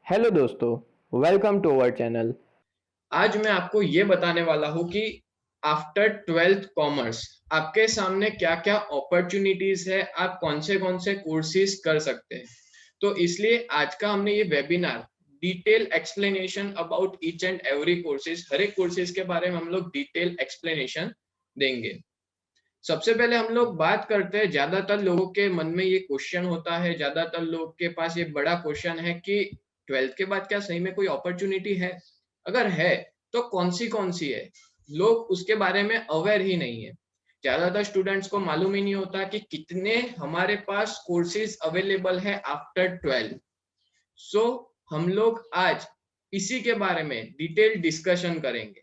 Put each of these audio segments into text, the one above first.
Hello दोस्तों, welcome to our channel. आज मैं आपको ये बताने वाला हूँ कि आफ्टर 12th कॉमर्स आपके सामने क्या-क्या अपॉर्चुनिटीज है, आप कौन से कोर्सेज कर सकते हैं। तो इसलिए आज का हमने ये webinar detail explanation about each and every courses, हर एक कोर्सेज के बारे में हम लोग डिटेल एक्सप्लेनेशन देंगे। सबसे पहले हम लोग बात करते हैं, ज्यादातर लोगों के मन में ये क्वेश्चन होता है, ज्यादातर लोग के पास ये बड़ा क्वेश्चन है कि 12th के बाद क्या सही में कोई अपॉर्चुनिटी है? अगर है तो कौन सी है? लोग उसके बारे में अवेयर ही नहीं है। ज्यादातर स्टूडेंट्स को मालूम ही नहीं होता कि कितने हमारे पास कोर्सेज अवेलेबल है आफ्टर 12th। सो हम लोग आज इसी के बारे में डिटेल डिस्कशन करेंगे।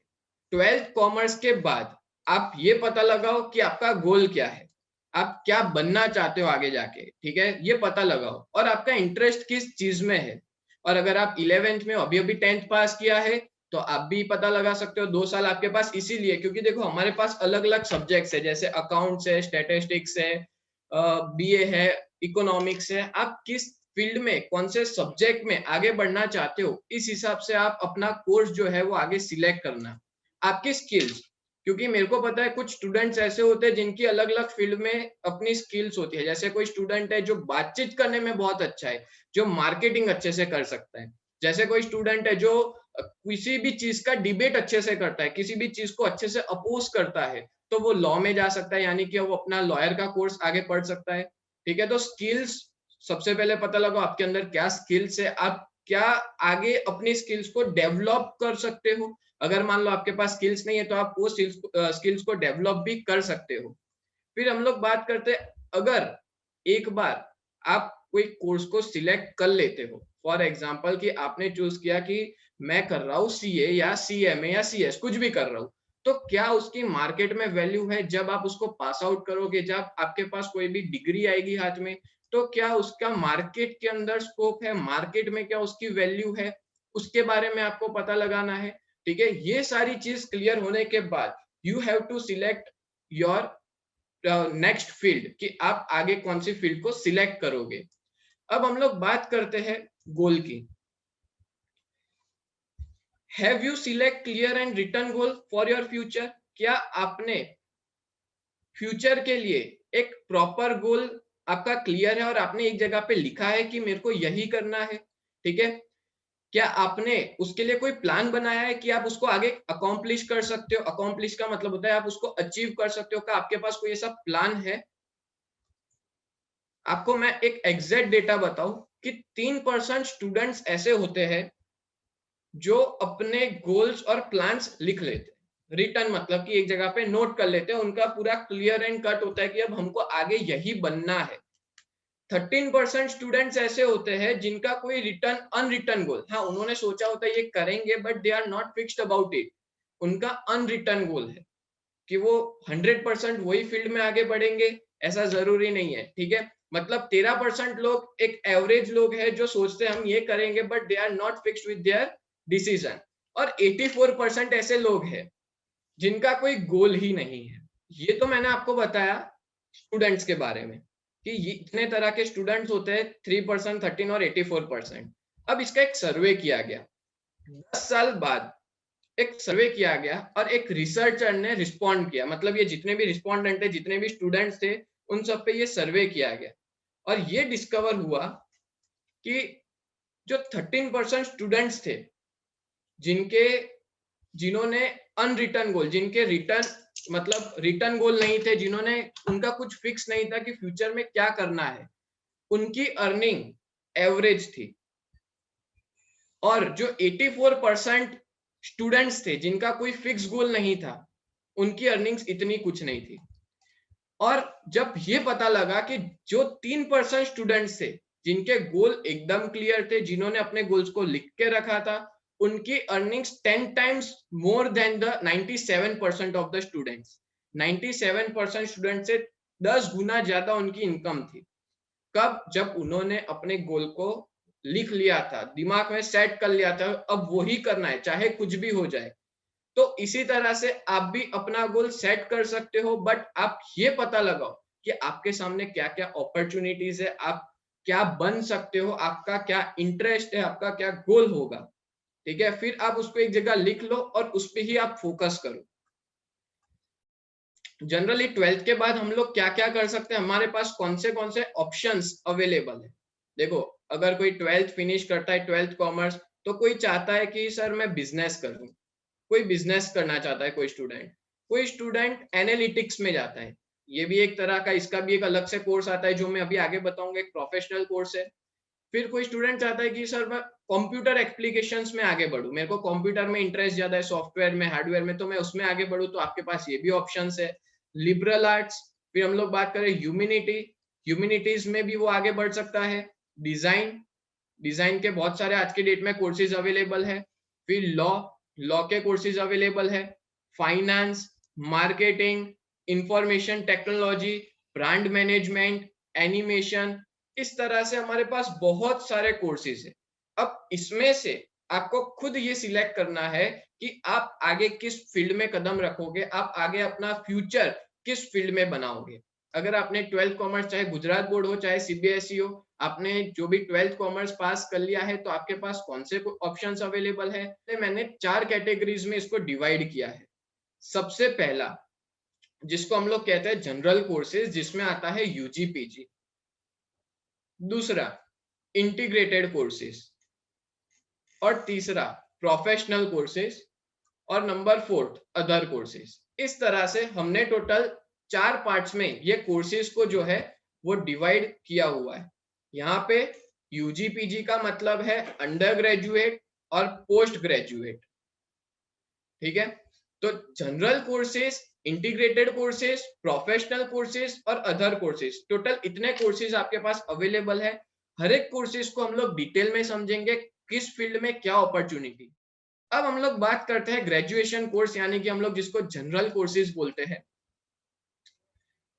12th कॉमर्स के बाद आप ये पता लगाओ कि आपका गोल क्या है, आप क्या बनना चाहते हो आगे जाके, ठीक है, ये पता लगाओ और आपका इंटरेस्ट किस चीज में है। और अगर आप 11th में अभी अभी 10th पास किया है तो आप भी पता लगा सकते हो। 2 साल आपके पास इसीलिए क्योंकि देखो हमारे पास अलग अलग सब्जेक्ट्स है, जैसे अकाउंट्स है, स्टेटिस्टिक्स है, बीए है, इकोनॉमिक्स है। आप किस फील्ड में, कौन से सब्जेक्ट में आगे बढ़ना चाहते हो, इस हिसाब से आप अपना कोर्स जो है वो आगे सिलेक्ट करना। आपकी स्किल्स, क्योंकि मेरे को पता है कुछ स्टूडेंट्स ऐसे होते हैं जिनकी अलग अलग फील्ड में अपनी स्किल्स होती है। जैसे कोई स्टूडेंट है जो बातचीत करने में बहुत अच्छा है, जो मार्केटिंग अच्छे से कर सकता है। जैसे कोई स्टूडेंट है जो किसी भी चीज का डिबेट अच्छे से करता है, किसी भी चीज को अच्छे से अपोज करता है, तो वो लॉ में जा सकता है, यानी कि वो अपना लॉयर का कोर्स आगे पढ़ सकता है। ठीक है, तो स्किल्स सबसे पहले पता लगाओ आपके अंदर क्या स्किल्स है, आप क्या आगे अपनी स्किल्स को डेवलप कर सकते हो। अगर मान लो आपके पास स्किल्स नहीं है तो आप वो स्किल्स को डेवलप भी कर सकते हो। फिर हम लोग बात करते हैं, अगर एक बार आप कोई कोर्स को सिलेक्ट कर लेते हो, फॉर एग्जांपल कि आपने चूज किया कि मैं कर रहा हूँ सीए या सीएमए या सीएस, कुछ भी कर रहा हूँ, तो क्या उसकी मार्केट में वैल्यू है? जब आप उसको पास आउट करोगे, जब आपके पास कोई भी डिग्री आएगी हाथ में, तो क्या उसका मार्केट के अंदर स्कोप है? मार्केट में क्या उसकी वैल्यू है? उसके बारे में आपको पता लगाना है। ठीक है, ये सारी चीज क्लियर होने के बाद you have to select your next field, कि आप आगे कौन सी फील्ड को सिलेक्ट करोगे। अब हम लोग बात करते हैं गोल की। Have you select clear and written goal for your future? क्या आपने फ्यूचर के लिए एक प्रॉपर गोल आपका क्लियर है और आपने एक जगह पे लिखा है कि मेरे को यही करना है? ठीक है, क्या आपने उसके लिए कोई प्लान बनाया है कि आप उसको आगे अकॉम्प्लिश कर सकते हो? अकॉम्प्लिश का मतलब होता है आप उसको अचीव कर सकते हो। क्या आपके पास कोई ऐसा प्लान है? आपको मैं एक एग्जैक्ट डेटा बताऊं कि 3% स्टूडेंट्स ऐसे होते हैं जो अपने गोल्स और प्लान्स लिख लेते हैं। रिटर्न मतलब कि एक जगह पे नोट कर लेते हैं, उनका पूरा क्लियर एंड कट होता है कि अब हमको आगे यही बनना है। 13% स्टूडेंट्स ऐसे होते हैं जिनका कोई रिटर्न अनरिटर्न गोल, हाँ उन्होंने सोचा होता है ये करेंगे but they are not fixed about it. उनका अनरिटर्न गोल है कि वो 100% वही फील्ड में आगे बढ़ेंगे, ऐसा जरूरी नहीं है। ठीक है, मतलब 13% लोग एक एवरेज लोग हैं जो सोचते हैं हम ये करेंगे but they are not fixed with their decision. और 84% ऐसे लोग हैं जिनका कोई गोल ही नहीं है। ये तो मैंने आपको बताया स्टूडेंट्स के बारे में कि इतने तरह के स्टूडेंट्स होते हैं, 3%, 13 और 84%। अब इसका एक सर्वे किया गया 10 साल बाद, एक सर्वे किया गया और एक रिसर्चर ने रिस्पॉन्ड किया, मतलब ये जितने भी रिस्पॉन्डेंट थे, जितने भी स्टूडेंट्स थे, उन सब पे ये सर्वे किया गया। और ये डिस्कवर हुआ कि जो 13% स्टूडेंट्स थे जिनके जिन्होंने अनरिटर्न गोल, जिनके रिटर्न मतलब रिटर्न गोल नहीं थे, जिन्होंने उनका कुछ फिक्स नहीं था कि फ्यूचर में क्या करना है, उनकी अर्निंग एवरेज थी। और जो 84% स्टूडेंट्स थे जिनका कोई फिक्स गोल नहीं था, उनकी अर्निंग्स इतनी कुछ नहीं थी। और जब ये पता लगा कि जो 3% स्टूडेंट्स थे जिनके गोल एकदम क्लियर थे, जिन्होंने अपने गोल्स को लिख के रखा था, उनकी earnings 10 times more than the 97% of the students. 97% student से 10 गुना ज्यादा उनकी इनकम थी। कब? जब उन्होंने अपने गोल को लिख लिया था, दिमाग में सेट कर लिया था, अब वही करना है चाहे कुछ भी हो जाए। तो इसी तरह से आप भी अपना गोल सेट कर सकते हो, बट आप ये पता लगाओ कि आपके सामने क्या क्या अपॉर्चुनिटीज है, आप क्या बन सकते हो, आपका क्या इंटरेस्ट है, आपका क्या गोल होगा, ठीक है। फिर आप उसको एक जगह लिख लो और उस पर ही आप फोकस करो। जनरली 12th के बाद हम लोग क्या क्या कर सकते हैं, हमारे पास कौन से ऑप्शंस अवेलेबल है। देखो, अगर कोई 12th फिनिश करता है, 12th कॉमर्स, तो कोई चाहता है कि सर मैं बिजनेस करूं, कोई बिजनेस करना चाहता है, कोई स्टूडेंट एनालिटिक्स में जाता है, ये भी एक तरह का, इसका भी एक अलग से कोर्स आता है जो मैं अभी आगे बताऊंगा, एक प्रोफेशनल कोर्स है। फिर कोई स्टूडेंट चाहता है कि सर मैं कंप्यूटर एप्लीकेशंस में आगे बढ़ूं, मेरे को कंप्यूटर में इंटरेस्ट ज्यादा है, सॉफ्टवेयर में, हार्डवेयर में, तो मैं उसमें आगे बढ़ूं, तो आपके पास ये भी ऑप्शंस है। लिबरल आर्ट्स, फिर हम लोग बात करें ह्यूमैनिटीज में भी वो आगे बढ़ सकता है। डिजाइन, डिजाइन के बहुत सारे आज के डेट में कोर्सेज अवेलेबल है। फिर लॉ के कोर्सेज अवेलेबल है। Finance, marketing, information technology, brand management, animation, इस तरह से हमारे पास बहुत सारे कोर्सेज है। अब इसमें से आपको खुद ये सिलेक्ट करना है कि आप आगे किस फील्ड में कदम रखोगे, आप आगे अपना फ्यूचर किस फील्ड में बनाओगे। अगर आपने 12th कॉमर्स, चाहे गुजरात बोर्ड हो चाहे सीबीएसई हो, आपने जो भी 12th कॉमर्स पास कर लिया है, तो आपके पास कौन से ऑप्शंस अवेलेबल है। तो मैंने 4 कैटेगरीज में इसको डिवाइड किया है। सबसे पहला, जिसको हम लोग कहते हैं जनरल कोर्सेज, जिसमें आता है यूजी पीजी। दूसरा, इंटीग्रेटेड कोर्सेज। और तीसरा, प्रोफेशनल कोर्सेज। और नंबर 4 अदर कोर्सेज। इस तरह से हमने टोटल 4 पार्ट्स में ये कोर्सेज को जो है वो डिवाइड किया हुआ है। यहाँ पे यूजी पीजी का मतलब है अंडर ग्रेजुएट और पोस्ट ग्रेजुएट, ठीक है। तो general courses, integrated courses, professional courses और अदर कोर्सेज, टोटल इतने कोर्सेज आपके पास अवेलेबल है। हर एक कोर्सेज को हम लोग डिटेल में समझेंगे, किस फील्ड में क्या अपॉर्चुनिटी। अब हम लोग बात करते हैं ग्रेजुएशन कोर्स, यानी कि हम लोग जिसको जनरल कोर्सेज बोलते हैं,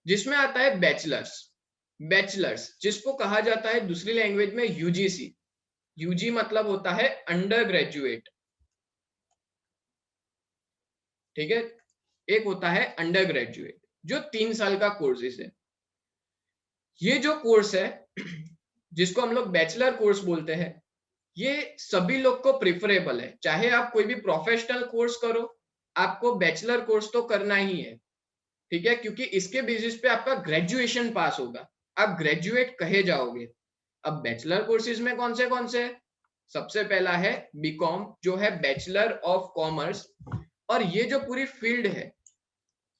जिसमें आता है बैचलर्स, जिसको कहा जाता है दूसरी लैंग्वेज में यूजीसी। यूजी मतलब होता है अंडर ग्रेजुएट, ठीक है। एक होता है अंडर ग्रेजुएट, जो 3 साल का कोर्सेज है। ये जो कोर्स है जिसको हम लोग बैचलर कोर्स बोलते हैं, ये सभी लोग को प्रिफरेबल है। चाहे आप कोई भी प्रोफेशनल कोर्स करो, आपको बैचलर कोर्स तो करना ही है, ठीक है, क्योंकि इसके बेसिस पे आपका ग्रेजुएशन पास होगा, आप ग्रेजुएट कहे जाओगे। अब बैचलर कोर्सेज में कौन से है? सबसे पहला है बीकॉम, जो है बैचलर ऑफ कॉमर्स। और ये जो पूरी फील्ड है,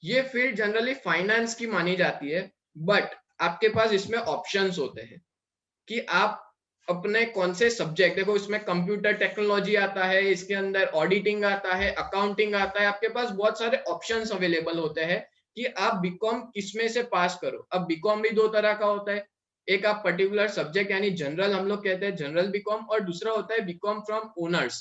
ये फील्ड जनरली फाइनेंस की मानी जाती है, बट आपके पास इसमें ऑप्शंस होते हैं कि आप अपने कौन से सब्जेक्ट, देखो इसमें कंप्यूटर टेक्नोलॉजी आता है, इसके अंदर ऑडिटिंग आता है, अकाउंटिंग आता है, आपके पास बहुत सारे ऑप्शंस अवेलेबल होते हैं कि आप बीकॉम किसमें से पास करो। अब बीकॉम भी 2 तरह का होता है, एक आप पर्टिकुलर सब्जेक्ट यानी जनरल, हम लोग कहते हैं जनरल बीकॉम, और दूसरा होता है बीकॉम फ्रॉम ऑनर्स,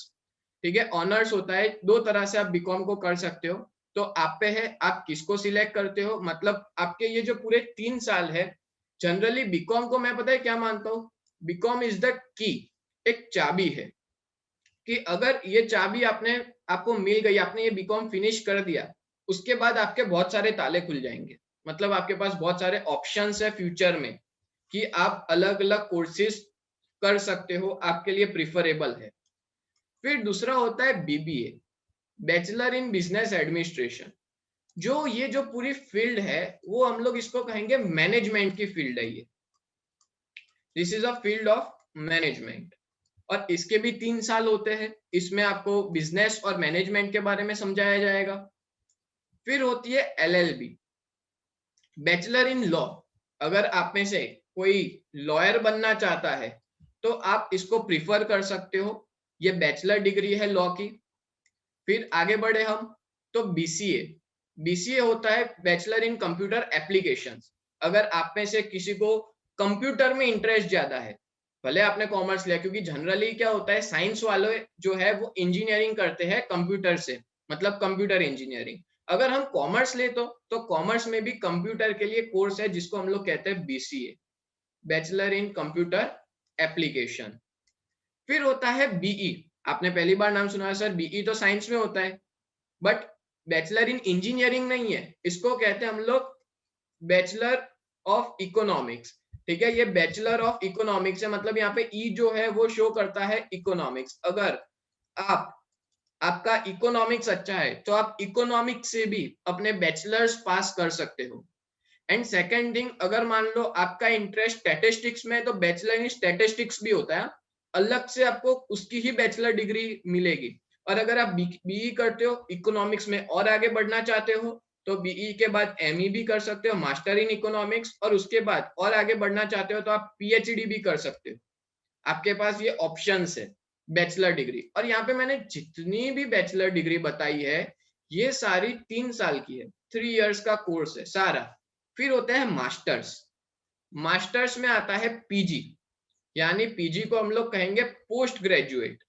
ठीक है। ऑनर्स होता है, 2 तरह से आप बीकॉम को कर सकते हो। तो आप पे है, आप किसको सिलेक्ट करते हो। मतलब आपके ये जो पूरे 3 साल है, जनरली बीकॉम को मैं पता है क्या मानता हूँ, बीकॉम इज द की, एक चाबी है, कि अगर ये चाबी आपको मिल गई, आपने ये बीकॉम फिनिश कर दिया, उसके बाद आपके बहुत सारे ताले खुल जाएंगे। मतलब आपके पास बहुत सारे ऑप्शंस है फ्यूचर में कि आप अलग अलग कोर्सेज कर सकते हो, आपके लिए प्रिफरेबल है। फिर दूसरा होता है BBA, bachelor in business administration. ये जो पूरी फील्ड है, वो हम लोग इसको कहेंगे मैनेजमेंट की फील्ड है। ये this is a field of management, और इसके भी 3 साल होते हैं। इसमें आपको बिजनेस और मैनेजमेंट के बारे में समझाया जाएगा। फिर होती है एलएलबी, बैचलर इन लॉ। अगर आप में से कोई लॉयर बनना चाहता है, तो आप इसको प्रिफर कर सकते हो, ये बैचलर डिग्री है लॉ की। फिर आगे बढ़े हम, तो बीसीए, बीसीए होता है बैचलर इन कंप्यूटर एप्लीकेशंस। अगर आप में से किसी को कंप्यूटर में इंटरेस्ट ज्यादा है, भले आपने कॉमर्स लिया, क्योंकि जनरली क्या होता है, साइंस वाले जो है वो इंजीनियरिंग करते हैं कंप्यूटर से, मतलब कंप्यूटर इंजीनियरिंग। अगर हम कॉमर्स ले तो कॉमर्स में भी कंप्यूटर के लिए कोर्स है, जिसको हम लोग कहते हैं BCA, bachelor in computer application. फिर होता है बीई, आपने पहली बार नाम सुना है सर, बीई तो साइंस में होता है, बट बैचलर इन इंजीनियरिंग नहीं है, इसको कहते हैं हम लोग बैचलर ऑफ इकोनॉमिक्स। ठीक है, ये बैचलर ऑफ इकोनॉमिक्स है, मतलब यहाँ पे ई जो है वो शो करता है इकोनॉमिक्स। अगर आप आपका इकोनॉमिक्स अच्छा है तो आप इकोनॉमिक्स से भी अपने बैचलर्स पास कर सकते हो। एंड सेकेंड थिंग, अगर मान लो आपका इंटरेस्ट स्टैटिस्टिक्स में है तो बैचलर इन स्टैटिस्टिक्स भी होता है, अलग से आपको उसकी ही बैचलर डिग्री मिलेगी। और अगर आप बीई करते हो इकोनॉमिक्स में और आगे बढ़ना चाहते हो तो बीई के बाद एमई भी कर सकते हो, मास्टर इन इकोनॉमिक्स, और उसके बाद और आगे बढ़ना चाहते हो तो आप पीएचडी भी कर सकते हो। आपके पास ये ऑप्शंस है बैचलर डिग्री। और यहाँ पे मैंने जितनी भी बैचलर डिग्री बताई है ये सारी 3 साल की है, 3 इयर्स का कोर्स है सारा। फिर होता है मास्टर्स। मास्टर्स में आता है पीजी, यानी पीजी को हम लोग कहेंगे पोस्ट ग्रेजुएट।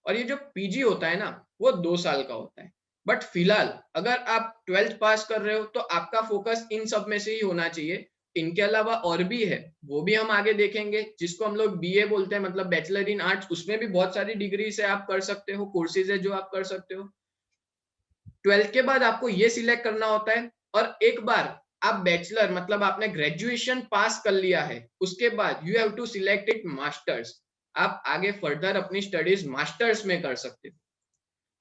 और ये जो पीजी होता है ना वो 2 साल का होता है। बट फिलहाल अगर आप 12th पास कर रहे हो तो आपका फोकस इन सब में से ही होना चाहिए। इनके अलावा और भी है, वो भी हम आगे देखेंगे, जिसको हम लोग बीए बोलते हैं, मतलब बैचलर इन आर्ट्स। उसमें भी बहुत सारी डिग्री से आप कर सकते हो, कोर्सेज है जो आप कर सकते हो। 12th के बाद आपको ये सिलेक्ट करना होता है। और एक बार आप बैचलर मतलब आपने ग्रेजुएशन पास कर लिया है उसके बाद you have to select it masters. आप आगे फर्दर अपनी स्टडीज मास्टर्स में कर सकते हो।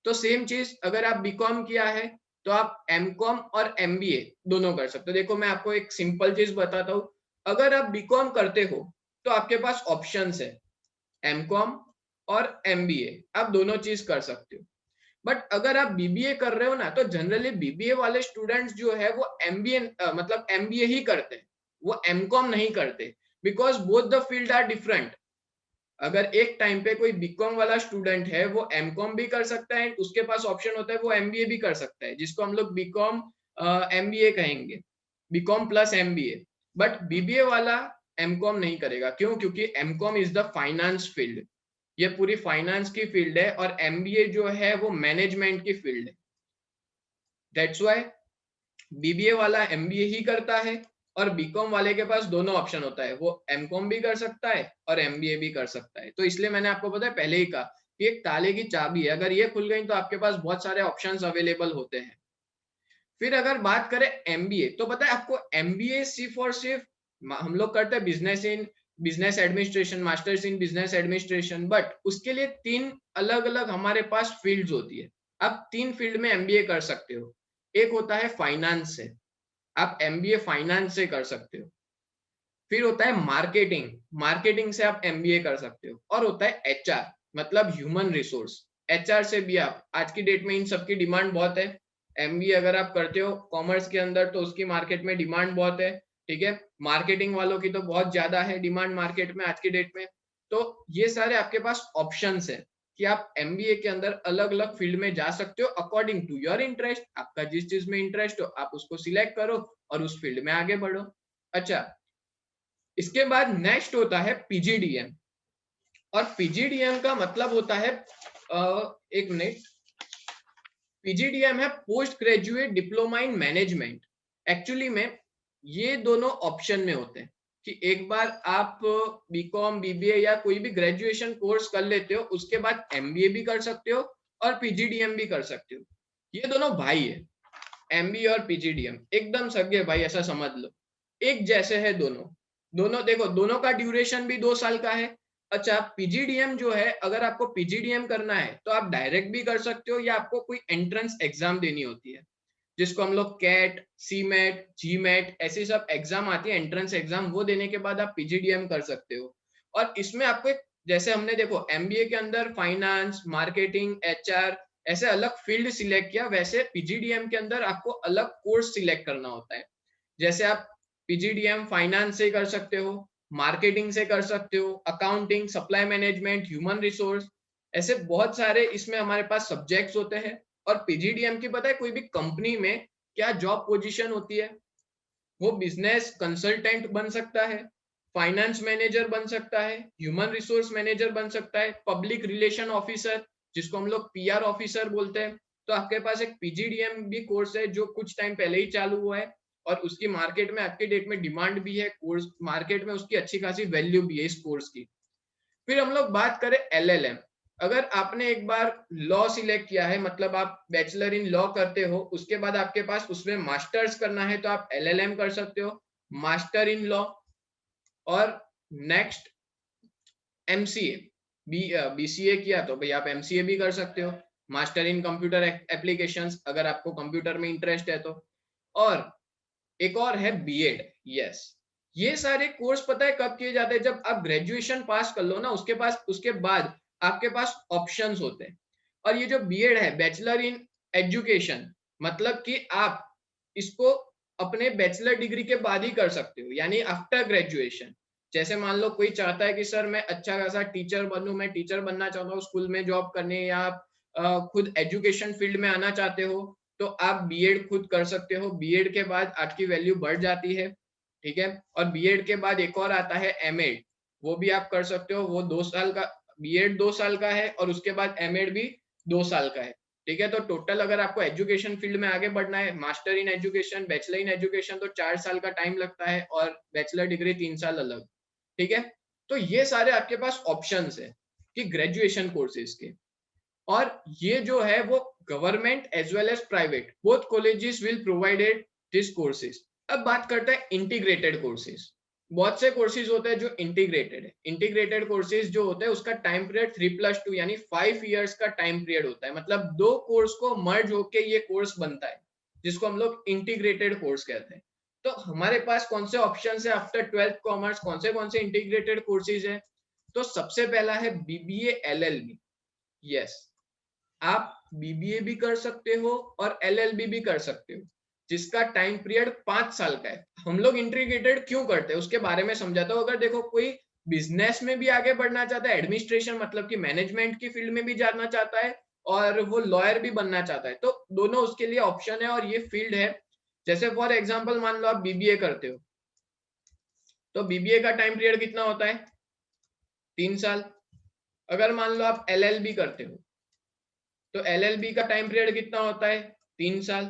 तो सेम चीज अगर आप बीकॉम किया है तो आप एमकॉम और एमबीए दोनों कर सकते हो। देखो मैं आपको एक सिंपल चीज बताता हूँ, अगर आप बीकॉम करते हो तो आपके पास ऑप्शंस है एमकॉम और एमबीए, आप दोनों चीज कर सकते हो। बट अगर आप बीबीए कर रहे हो ना तो जनरली बीबीए वाले स्टूडेंट्स जो है वो एमबीए मतलब एमबीए ही करते हैं, वो एमकॉम नहीं करते, because both the field are different. अगर एक टाइम पे कोई बीकॉम वाला स्टूडेंट है वो एमकॉम भी कर सकता है, उसके पास ऑप्शन होता है वो एमबीए भी कर सकता है, जिसको हम लोग बीकॉम एमबीए कहेंगे, BCom plus MBA. But BBA वाला एमकॉम नहीं करेगा, क्यों? क्योंकि MCom is the finance field, ये पूरी फाइनेंस की फील्ड है, और एमबीए जो है वो मैनेजमेंट की फील्ड है। दैट्स व्हाई बीबीए वाला एमबीए ही करता है, और बीकॉम वाले के पास दोनों ऑप्शन होता है, वो एमकॉम भी कर सकता है और एमबीए भी कर सकता है। तो इसलिए मैंने आपको पता है पहले ही कहा कि एक ताले की चाबी है, अगर ये खुल गई तो आपके पास बहुत सारे ऑप्शंस अवेलेबल होते हैं। फिर अगर बात करें एमबीए, तो पता है आपको एमबीए सिर्फ और सिर्फ हम लोग करते हैं business administration, masters in business administration, but उसके लिए 3 अलग अलग हमारे पास फील्ड्स होती है। आप 3 फील्ड में एमबीए कर सकते हो। एक होता है फाइनेंस से, आप एमबीए फाइनेंस से कर सकते हो। फिर होता है मार्केटिंग, मार्केटिंग से आप एमबीए कर सकते हो। और होता है एचआर, मतलब ह्यूमन रिसोर्स, एचआर से भी आप, आज की डेट में इन सबकी डिमांड बहुत है। एमबीए अगर आप करते हो कॉमर्स के अंदर तो उसकी मार्केट में डिमांड बहुत है, ठीक है। मार्केटिंग वालों की तो बहुत ज्यादा है डिमांड मार्केट में आज की डेट में। तो ये सारे आपके पास ऑप्शंस है कि आप एमबीए के अंदर अलग अलग फील्ड में जा सकते हो अकॉर्डिंग टू योर इंटरेस्ट। आपका जिस चीज में इंटरेस्ट हो आप उसको सिलेक्ट करो और उस फील्ड में आगे बढ़ो। अच्छा, इसके बाद नेक्स्ट होता है पीजीडीएम। और पीजीडीएम का मतलब होता है एक मिनट, पीजीडीएम है post graduate diploma in management. Actually में ये दोनों ऑप्शन में होते हैं कि एक बार आप बीकॉम बीबीए या कोई भी ग्रेजुएशन कोर्स कर लेते हो उसके बाद एमबीए भी कर सकते हो और पीजीडीएम भी कर सकते हो। ये दोनों भाई है, एमबीए और पीजीडीएम एकदम सगे भाई, ऐसा समझ लो, एक जैसे है दोनों। दोनों देखो, दोनों का ड्यूरेशन भी 2 साल का है। अच्छा, पीजीडीएम जो है, अगर आपको पीजीडीएम करना है तो आप डायरेक्ट भी कर सकते हो या आपको कोई एंट्रेंस एग्जाम देनी होती है, जिसको हम लोग कैट, सीमेट, जीमेट ऐसी सब एग्जाम आती है एंट्रेंस एग्जाम, वो देने के बाद आप पीजीडीएम कर सकते हो। और इसमें आपको जैसे हमने देखो एमबीए के अंदर फाइनेंस, मार्केटिंग, एचआर ऐसे अलग फील्ड सिलेक्ट किया, वैसे पीजीडीएम के अंदर आपको अलग कोर्स सिलेक्ट करना होता है। जैसे आप पीजीडीएम फाइनेंस से कर सकते हो, मार्केटिंग से कर सकते हो, accounting, supply management, human resource, ऐसे बहुत सारे इसमें हमारे पास सब्जेक्ट्स होते हैं। और पीजीडीएम की पता है कोई भी कंपनी में क्या जॉब पोजीशन होती है? वो बिजनेस कंसल्टेंट बन सकता है, फाइनेंस मैनेजर बन सकता है, ह्यूमन रिसोर्स मैनेजर बन सकता है, पब्लिक रिलेशन ऑफिसर जिसको हम लोग पीआर ऑफिसर बोलते हैं। तो आपके पास एक पीजीडीएम भी कोर्स है जो कुछ टाइम पहले ही चालू हुआ है, और उसकी मार्केट में आज की डेट में डिमांड भी है, कोर्स मार्केट में उसकी अच्छी खासी वैल्यू भी है इस कोर्स की। फिर हम लोग बात करें एलएलएम। अगर आपने एक बार लॉ सिलेक्ट किया है, मतलब आप बैचलर इन लॉ करते हो, उसके बाद आपके पास उसमें मास्टर्स करना है तो आप एलएलएम कर सकते हो। मास्टर इन लॉ, और नेक्स्ट एमसीए। बीसीए किया तो भाई आप एमसीए भी कर सकते हो, मास्टर इन कंप्यूटर एप्लीकेशंस अगर आपको कंप्यूटर में इंटरेस्ट है तो। और एक और है बीएड। यस, ये सारे कोर्स पता है कब किए जाते हैं? जब आप ग्रेजुएशन पास कर लो ना, उसके बाद आपके पास ऑप्शंस होते हैं। और ये जो बीएड है, बैचलर इन एजुकेशन, मतलब कि आप इसको अपने बैचलर डिग्री के बाद ही कर सकते हो, यानी आफ्टर ग्रेजुएशन। जैसे मान लो कोई चाहता है कि सर मैं अच्छा खासा टीचर बनूं, मैं टीचर बनना चाहता हूँ, स्कूल में जॉब करने, या आप खुद एजुकेशन फील्ड में आना चाहते हो, तो आप बीएड खुद कर सकते हो। बीएड के बाद आपकी वैल्यू बढ़ जाती है, ठीक है। और बीएड के बाद एक और आता है एमएड, वो भी आप कर सकते हो। वो 2 साल का, बीएड 2 साल का है, और उसके बाद एमएड भी 2 साल का है, ठीक है। तो टोटल अगर आपको एजुकेशन फील्ड में आगे बढ़ना है, master in education, bachelor in education, तो 4 साल का टाइम लगता है, और बैचलर डिग्री 3 साल अलग, ठीक है। तो ये सारे आपके पास ऑप्शंस है कि ग्रेजुएशन कोर्सेज के। और ये जो है वो government as well as private, both colleges will provided this courses. अब बात करते हैं इंटीग्रेटेड कोर्सेज। बहुत से कोर्सेज होते हैं जो इंटीग्रेटेड है। इंटीग्रेटेड कोर्सेज जो होते हैं उसका टाइम पीरियड 3+2 यानी 5 इयर्स का टाइम पीरियड होता है। मतलब 2 कोर्स को मर्ज होके ये कोर्स बनता है, जिसको हम लोग इंटीग्रेटेड कोर्स कहते हैं। तो हमारे पास कौन से ऑप्शन है आफ्टर 12th कॉमर्स, कौन से इंटीग्रेटेड कोर्सेज है? तो सबसे पहला है बीबीए एलएलबी। यस, आप बीबीए भी कर सकते हो और एलएलबी भी कर सकते हो, जिसका टाइम पीरियड 5 साल का है। हम लोग इंटीग्रेटेड क्यों करते हैं उसके बारे में समझाता हूँ। अगर देखो कोई बिजनेस में भी आगे बढ़ना चाहता है, एडमिनिस्ट्रेशन मतलब कि मैनेजमेंट की फील्ड में भी जाना चाहता है, और वो लॉयर भी बनना चाहता है, तो दोनों उसके लिए ऑप्शन है और ये फील्ड है। जैसे फॉर एग्जाम्पल मान लो आप बीबीए करते हो, तो बीबीए का टाइम पीरियड कितना होता है? 3 साल। अगर मान लो आप एलएलबी करते हो, तो एलएलबी का टाइम पीरियड कितना होता है? 3 साल।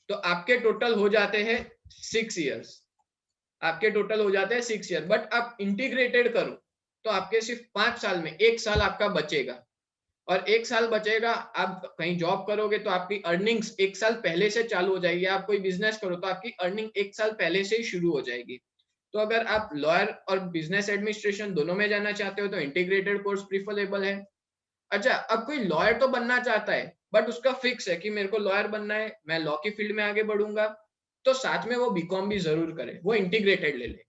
तो आपके टोटल हो जाते हैं 6 इयर्स। आपके टोटल हो जाते हैं 6 ईयर। बट आप इंटीग्रेटेड करो तो आपके सिर्फ 5 साल में 1 साल आपका बचेगा। और 1 साल बचेगा, आप कहीं जॉब करोगे तो आपकी अर्निंग्स 1 साल पहले से चालू हो जाएगी। आप कोई बिजनेस करो तो आपकी अर्निंग 1 साल पहले से ही शुरू हो जाएगी। तो अगर आप लॉयर और बिजनेस एडमिनिस्ट्रेशन दोनों में जाना चाहते हो तो इंटीग्रेटेड कोर्स प्रिफरेबल है। अच्छा, अब कोई लॉयर तो बनना चाहता है, बट उसका फिक्स है कि मेरे को लॉयर बनना है, मैं लॉ की फील्ड में आगे बढ़ूंगा, तो साथ में वो बीकॉम भी जरूर करे, वो इंटीग्रेटेड ले ले,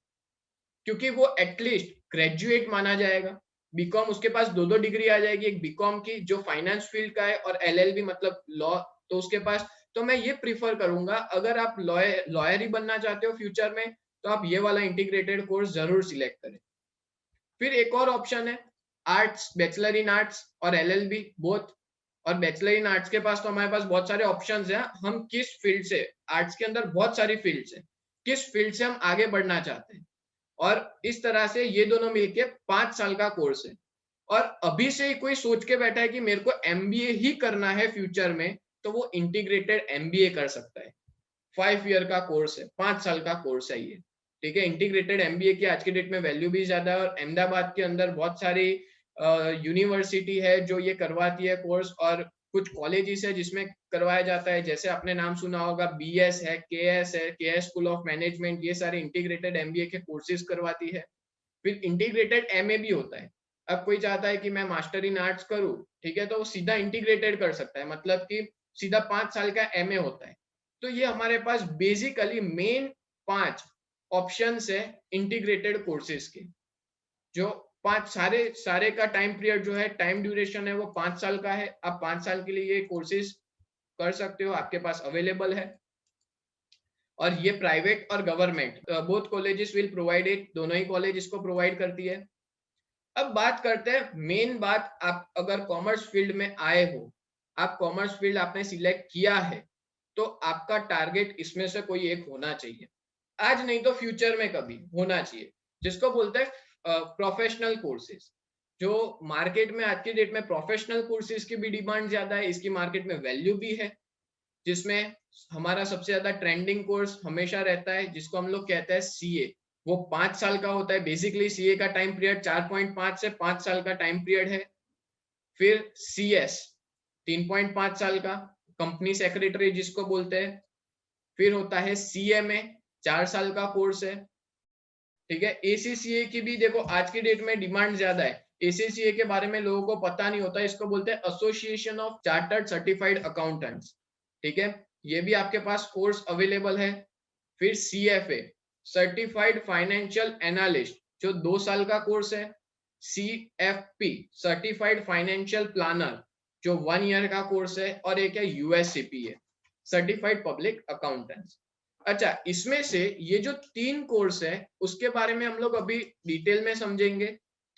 क्योंकि वो एटलीस्ट ग्रेजुएट माना जाएगा। बीकॉम उसके पास 2-2 डिग्री आ जाएगी, एक बीकॉम की जो फाइनेंस फील्ड का है, और एलएलबी मतलब लॉ, तो उसके पास। तो मैं ये प्रीफर करूंगा, अगर आप लॉयर ही बनना चाहते हो फ्यूचर में, तो आप ये वाला इंटीग्रेटेड कोर्स जरूर सिलेक्ट करें। फिर एक और ऑप्शन है आर्ट्स, बैचलर इन आर्ट्स और एलएलबी बोथ। और बैचलर इन आर्ट्स के पास तो हमारे पास बहुत सारे ऑप्शंस हैं, हम किस फील्ड से, आर्ट्स के अंदर बहुत सारी फील्ड्स हैं, किस फील्ड से हम आगे बढ़ना चाहते हैं। और इस तरह से ये दोनों मिलके 5 साल का कोर्स है। और अभी से ही कोई सोच के बैठा है कि मेरे को एमबीए ही करना है फ्यूचर में, तो वो इंटीग्रेटेड एमबीए कर सकता है। 5 ईयर का कोर्स है, 5 साल का कोर्स है ये, ठीक है। इंटीग्रेटेड एमबीए की आज के डेट में वैल्यू भी ज्यादा है, और अहमदाबाद के अंदर बहुत सारी यूनिवर्सिटी है जो ये करवाती है कोर्स, और कुछ कॉलेजेस है जिसमें करवाया जाता है। जैसे आपने नाम सुना होगा, बीएस है, केएस स्कूल ऑफ मैनेजमेंट, ये सारे इंटीग्रेटेड एमबीए के कोर्सेज करवाती है। फिर इंटीग्रेटेड एमए भी होता है। अब कोई चाहता है कि मैं मास्टर इन आर्ट्स करूं, ठीक है, तो वो सीधा इंटीग्रेटेड कर सकता है, मतलब कि सीधा 5 साल का एमए होता है। तो ये हमारे पास बेसिकली मेन 5 ऑप्शंस है इंटीग्रेटेड कोर्सेज के, जो 5 सारे सारे का टाइम पीरियड जो है, टाइम ड्यूरेशन है वो 5 साल का है। आप 5 साल के लिए ये कोर्सेज कर सकते हो, आपके पास अवेलेबल है। और ये प्राइवेट और government both colleges will provide it, दोनों ही कॉलेज इसको प्रोवाइड करती है। अब बात करते हैं मेन बात, आप अगर कॉमर्स फील्ड में आए हो, आप कॉमर्स फील्ड आपने सिलेक्ट किया है, तो आपका टारगेट इसमें से कोई एक होना चाहिए। आज नहीं तो फ्यूचर में कभी होना चाहिए, जिसको बोलते हैं प्रोफेशनल कोर्सेज। जो मार्केट में आज की डेट में प्रोफेशनल कोर्सेज की भी डिमांड ज्यादा है, इसकी मार्केट में वैल्यू भी है। जिसमें हमारा सबसे ज्यादा ट्रेंडिंग कोर्स हमेशा रहता है, जिसको हम लोग कहते हैं सीए। वो 5 साल का होता है। बेसिकली सीए का टाइम पीरियड 4.5 से 5 साल का टाइम पीरियड है। फिर सीएस 3.5 साल का, कंपनी सेक्रेटरी जिसको बोलते हैं। फिर होता है सीएमए, 4 साल का कोर्स है, ठीक है। ACCA की भी देखो आज की डेट में डिमांड ज्यादा है। ACCA के बारे में लोगों को पता नहीं होता, इसको बोलते हैं association of chartered certified accountants, ठीक है। ये भी आपके पास कोर्स अवेलेबल है। फिर CFA सर्टिफाइड फाइनेंशियल एनालिस्ट जो 2 साल का कोर्स है। CFP सर्टिफाइड फाइनेंशियल प्लानर जो 1 ईयर का कोर्स है। और एक है USCPA सर्टिफाइड पब्लिक अकाउंटेंट्स। अच्छा, इसमें से ये जो 3 कोर्स है उसके बारे में हम लोग अभी डिटेल में समझेंगे,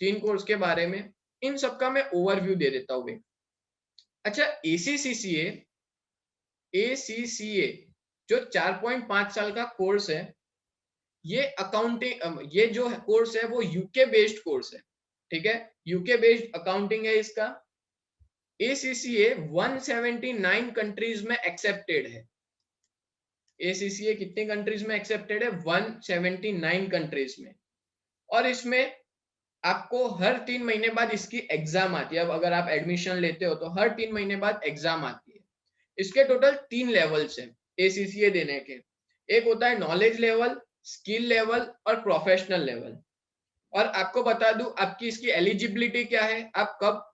3 कोर्स के बारे में। इन सबका मैं ओवरव्यू दे देता हूँ। अच्छा, ACCA जो 4.5 साल का कोर्स है, ये अकाउंटिंग, ये जो कोर्स है वो यूके बेस्ड कोर्स है, ठीक है। यूके बेस्ड अकाउंटिंग है इसका। ACCA 179 कंट्रीज में एक्सेप्टेड है। ACCA कितनी कंट्रीज में एक्सेप्टेड है? 179 कंट्रीज में। और इसमें आपको हर 3 महीने बाद इसकी एग्जाम आती है। अब अगर आप एडमिशन लेते हो तो हर 3 महीने बाद एग्जाम आती है। इसके टोटल 3 लेवल्स हैं ACCA देने के। एक होता है नॉलेज लेवल, स्किल लेवल और प्रोफेशनल लेवल। और आपको बता दूं आपकी इसकी एलिजिबिलिटी क्या है, आप कब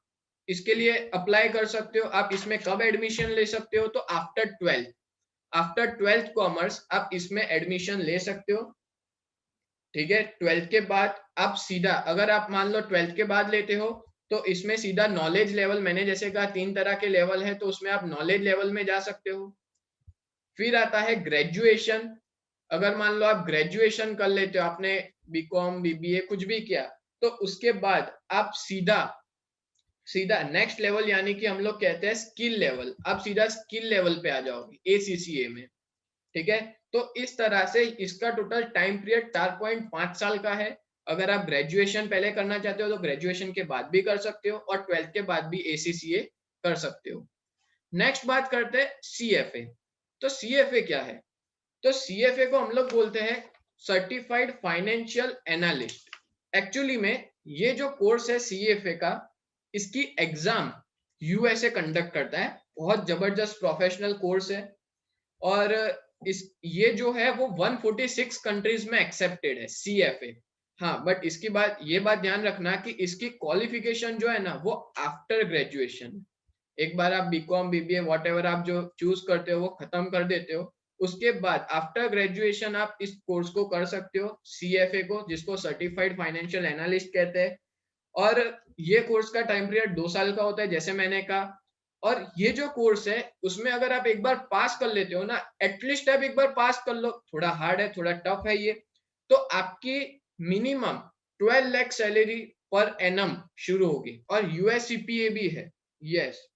इसके लिए अप्लाई कर सकते हो, आप इसमें कब एडमिशन ले सकते हो। तो आफ्टर ट्वेल्थ कॉमर्स आप इसमें एडमिशन ले सकते हो, ठीक है। 12th के बाद आप सीधा, अगर आप मान लो 12th के बाद लेते हो तो इसमें सीधा नॉलेज लेवल, मैंने जैसे कहा 3 तरह के लेवल है, तो उसमें आप नॉलेज लेवल में जा सकते हो। फिर आता है ग्रेजुएशन। अगर मान लो आप ग्रेजुएशन कर लेते हो, आपने BCom BBA कुछ भी किया, तो उसके बाद आप सीधा नेक्स्ट लेवल यानी कि हम लोग कहते हैं स्किल लेवल, आप सीधा स्किल लेवल पे आ जाओगे ACCA में, ठीक है। तो इस तरह से इसका टोटल टाइम पीरियड 4.5 साल का है। अगर आप ग्रेजुएशन पहले करना चाहते हो तो ग्रेजुएशन के बाद भी कर सकते हो और 12th के बाद भी ACCA कर सकते हो। नेक्स्ट बात करते हैं CFA। तो CFA क्या है? तो CFA को हम लोग बोलते हैं सर्टिफाइड फाइनेंशियल एनालिस्ट। एक्चुअली में ये जो कोर्स है CFA का, इसकी एग्जाम USA कंडक्ट करता है। बहुत जबरदस्त प्रोफेशनल कोर्स है। और ये जो है वो 146 कंट्रीज में एक्सेप्टेड है CFA। हाँ, बट इसकी बात, ये बात ध्यान रखना कि इसकी क्वालिफिकेशन जो है ना वो आफ्टर ग्रेजुएशन। एक बार आप BCom BBA व्हाटएवर आप जो चूज करते हो वो खत्म कर देते हो, उसके बाद आफ्टर ग्रेजुएशन आप इस कोर्स को कर सकते हो CFA को, जिसको सर्टिफाइड फाइनेंशियल एनालिस्ट कहते हैं। और ये कोर्स का टाइम पीरियड 2 साल का होता है जैसे मैंने कहा। और ये जो कोर्स है उसमें अगर आप एक बार पास कर लेते हो ना, एटलीस्ट आप एक बार पास कर लो, थोड़ा हार्ड है, थोड़ा टफ है ये, तो आपकी minimum 12 lakh salary per annum शुरू होगी। और USCPA भी है। यस,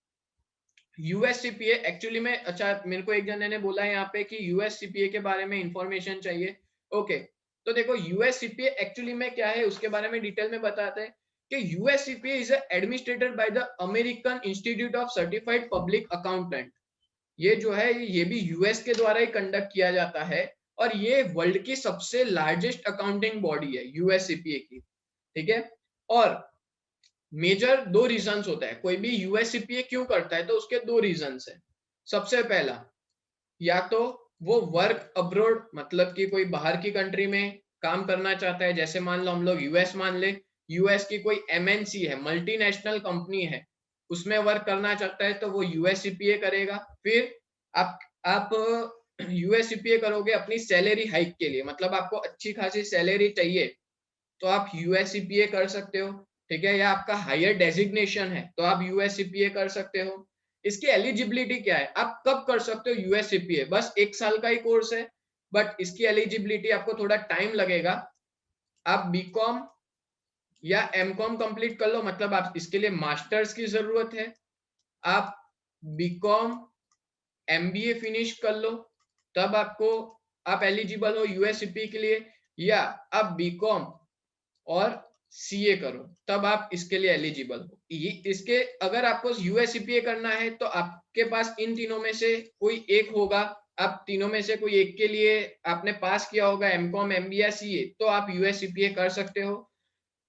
USCPA एक्चुअली में, अच्छा मेरे को एक जने ने बोला है यहाँ पे कि USCPA के बारे में इंफॉर्मेशन चाहिए। ओके, तो देखो USCPA एक्चुअली में क्या है उसके बारे में डिटेल में बताते हैं कि USCPA is administrated by the American institute of certified public accountant. ये जो है ये भी US के द्वारा ही कंडक्ट किया जाता है। और ये वर्ल्ड की सबसे लार्जेस्ट अकाउंटिंग बॉडी है USCPA की, ठीक है। और मेजर 2 रीजंस होता है, कोई भी USCPA क्यों करता है तो उसके 2 रीजंस है। सबसे पहला, या तो वो वर्क अब्रोड, मतलब कि कोई बाहर की कंट्री में काम करना चाहता है, जैसे मान लो हम लोग US मान ले, US की कोई MNC है, मल्टीनेशनल कंपनी है, उसमें वर्क करना चाहता है तो वो USCPA करेगा। फिर आप USCPA करोगे अपनी सैलरी हाइक के लिए, मतलब आपको अच्छी खासी सैलरी चाहिए तो आप USCPA कर सकते हो, ठीक है। या आपका हायर डेजिग्नेशन है तो आप USCPA कर सकते हो। इसकी एलिजिबिलिटी क्या है, आप कब कर सकते हो USCPA? बस 1 साल का ही कोर्स है, बट इसकी एलिजिबिलिटी आपको थोड़ा टाइम लगेगा। आप BCom या MCom कंप्लीट कर लो, मतलब आप इसके लिए मास्टर्स की जरूरत है। आप BCom MBA फिनिश कर लो, तब आप एलिजिबल हो USCPA के लिए। या आप BCom और CA करो, तब आप इसके लिए एलिजिबल हो। इसके अगर आपको USCPA करना है तो आपके पास इन तीनों में से कोई एक होगा। आप तीनों में से कोई एक के लिए आपने पास किया होगा MCom MBA या CA, तो आप USCPA कर सकते हो।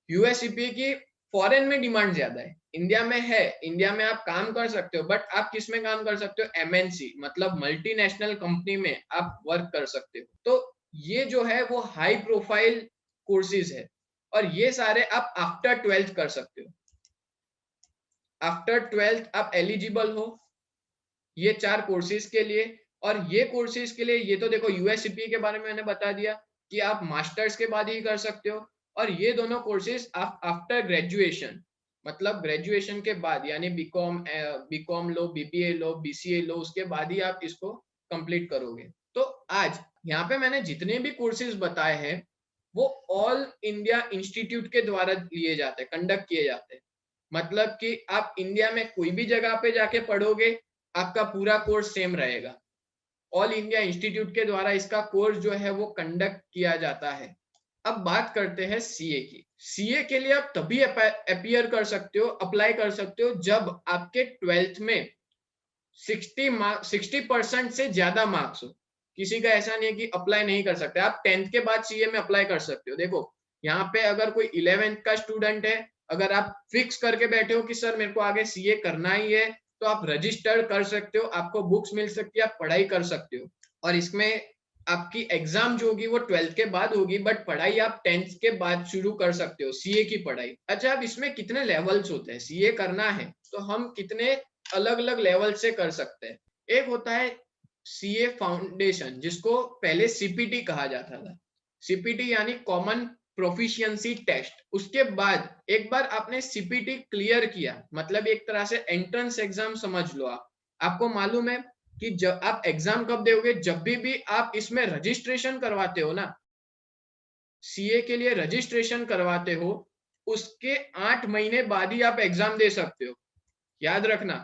USCPA की फॉरेन में डिमांड ज्यादा है, इंडिया में है, इंडिया में आप काम कर सकते हो, बट आप किस में काम कर सकते हो? MNC, मतलब मल्टीनेशनल कंपनी में आप वर्क कर सकते हो। तो ये जो है वो हाई प्रोफाइल कोर्सेज है और ये सारे आप आफ्टर 12th कर सकते हो। आफ्टर 12th आप एलिजिबल हो ये 4 कोर्सेज के लिए। और ये कोर्सेज के लिए ये तो देखो यूएससीपीए के बारे में मैंने बता दिया कि आप मास्टर्स के बाद ही कर सकते हो। और ये दोनों कोर्सेज आप आफ्टर ग्रेजुएशन, मतलब ग्रेजुएशन के बाद, यानी बीकॉम लो, बीबीए लो, बीसीए लो, उसके बाद ही आप इसको कंप्लीट करोगे। तो आज यहाँ पे मैंने जितने भी कोर्सेज बताए हैं वो ऑल इंडिया इंस्टीट्यूट के द्वारा लिए जाते हैं, कंडक्ट किए जाते हैं। मतलब कि आप इंडिया में कोई भी जगह पे जाके पढ़ोगे, आपका पूरा कोर्स सेम रहेगा। ऑल इंडिया इंस्टीट्यूट के द्वारा इसका कोर्स जो है वो कंडक्ट किया जाता है। अब बात करते हैं सीए की। सीए के लिए आप तभी अपीयर कर सकते हो, अप्लाई कर सकते हो, जब आपके 12th में 60% से ज्यादा मार्क्स हो। किसी का ऐसा नहीं है कि अप्लाई नहीं कर सकते, आप 10th के बाद सीए में अप्लाई कर सकते हो। देखो यहाँ पे अगर कोई 11th का स्टूडेंट है, अगर आप फिक्स करके बैठे हो कि सर मेरे को आगे सीए करना ही है, तो आप रजिस्टर कर सकते हो, आपको बुक्स मिल सकती है, आप पढ़ाई कर सकते हो। और इसमें आपकी एग्जाम जो होगी वो 12th के बाद होगी, बट पढ़ाई आप 10th के बाद शुरू कर सकते हो सीए की पढ़ाई। अच्छा, अब इसमें कितने लेवल्स होते हैं? सीए करना है तो हम कितने अलग अलग लेवल से कर सकते हैं। एक होता है सीए फाउंडेशन, जिसको पहले सीपीटी कहा जाता था। सीपीटी यानी कॉमन प्रोफिशिएंसी टेस्ट। उसके बाद एक बार आपने सीपीटी क्लियर किया, मतलब एक तरह से एंट्रेंस एग्जाम समझ लो आप। आपको मालूम है कि जब आप एग्जाम कब दोगे? जब भी आप इसमें रजिस्ट्रेशन करवाते हो ना, सीए के लिए रजिस्ट्रेशन करवाते हो, उसके 8 महीने बाद ही आप एग्जाम दे सकते हो। याद रखना।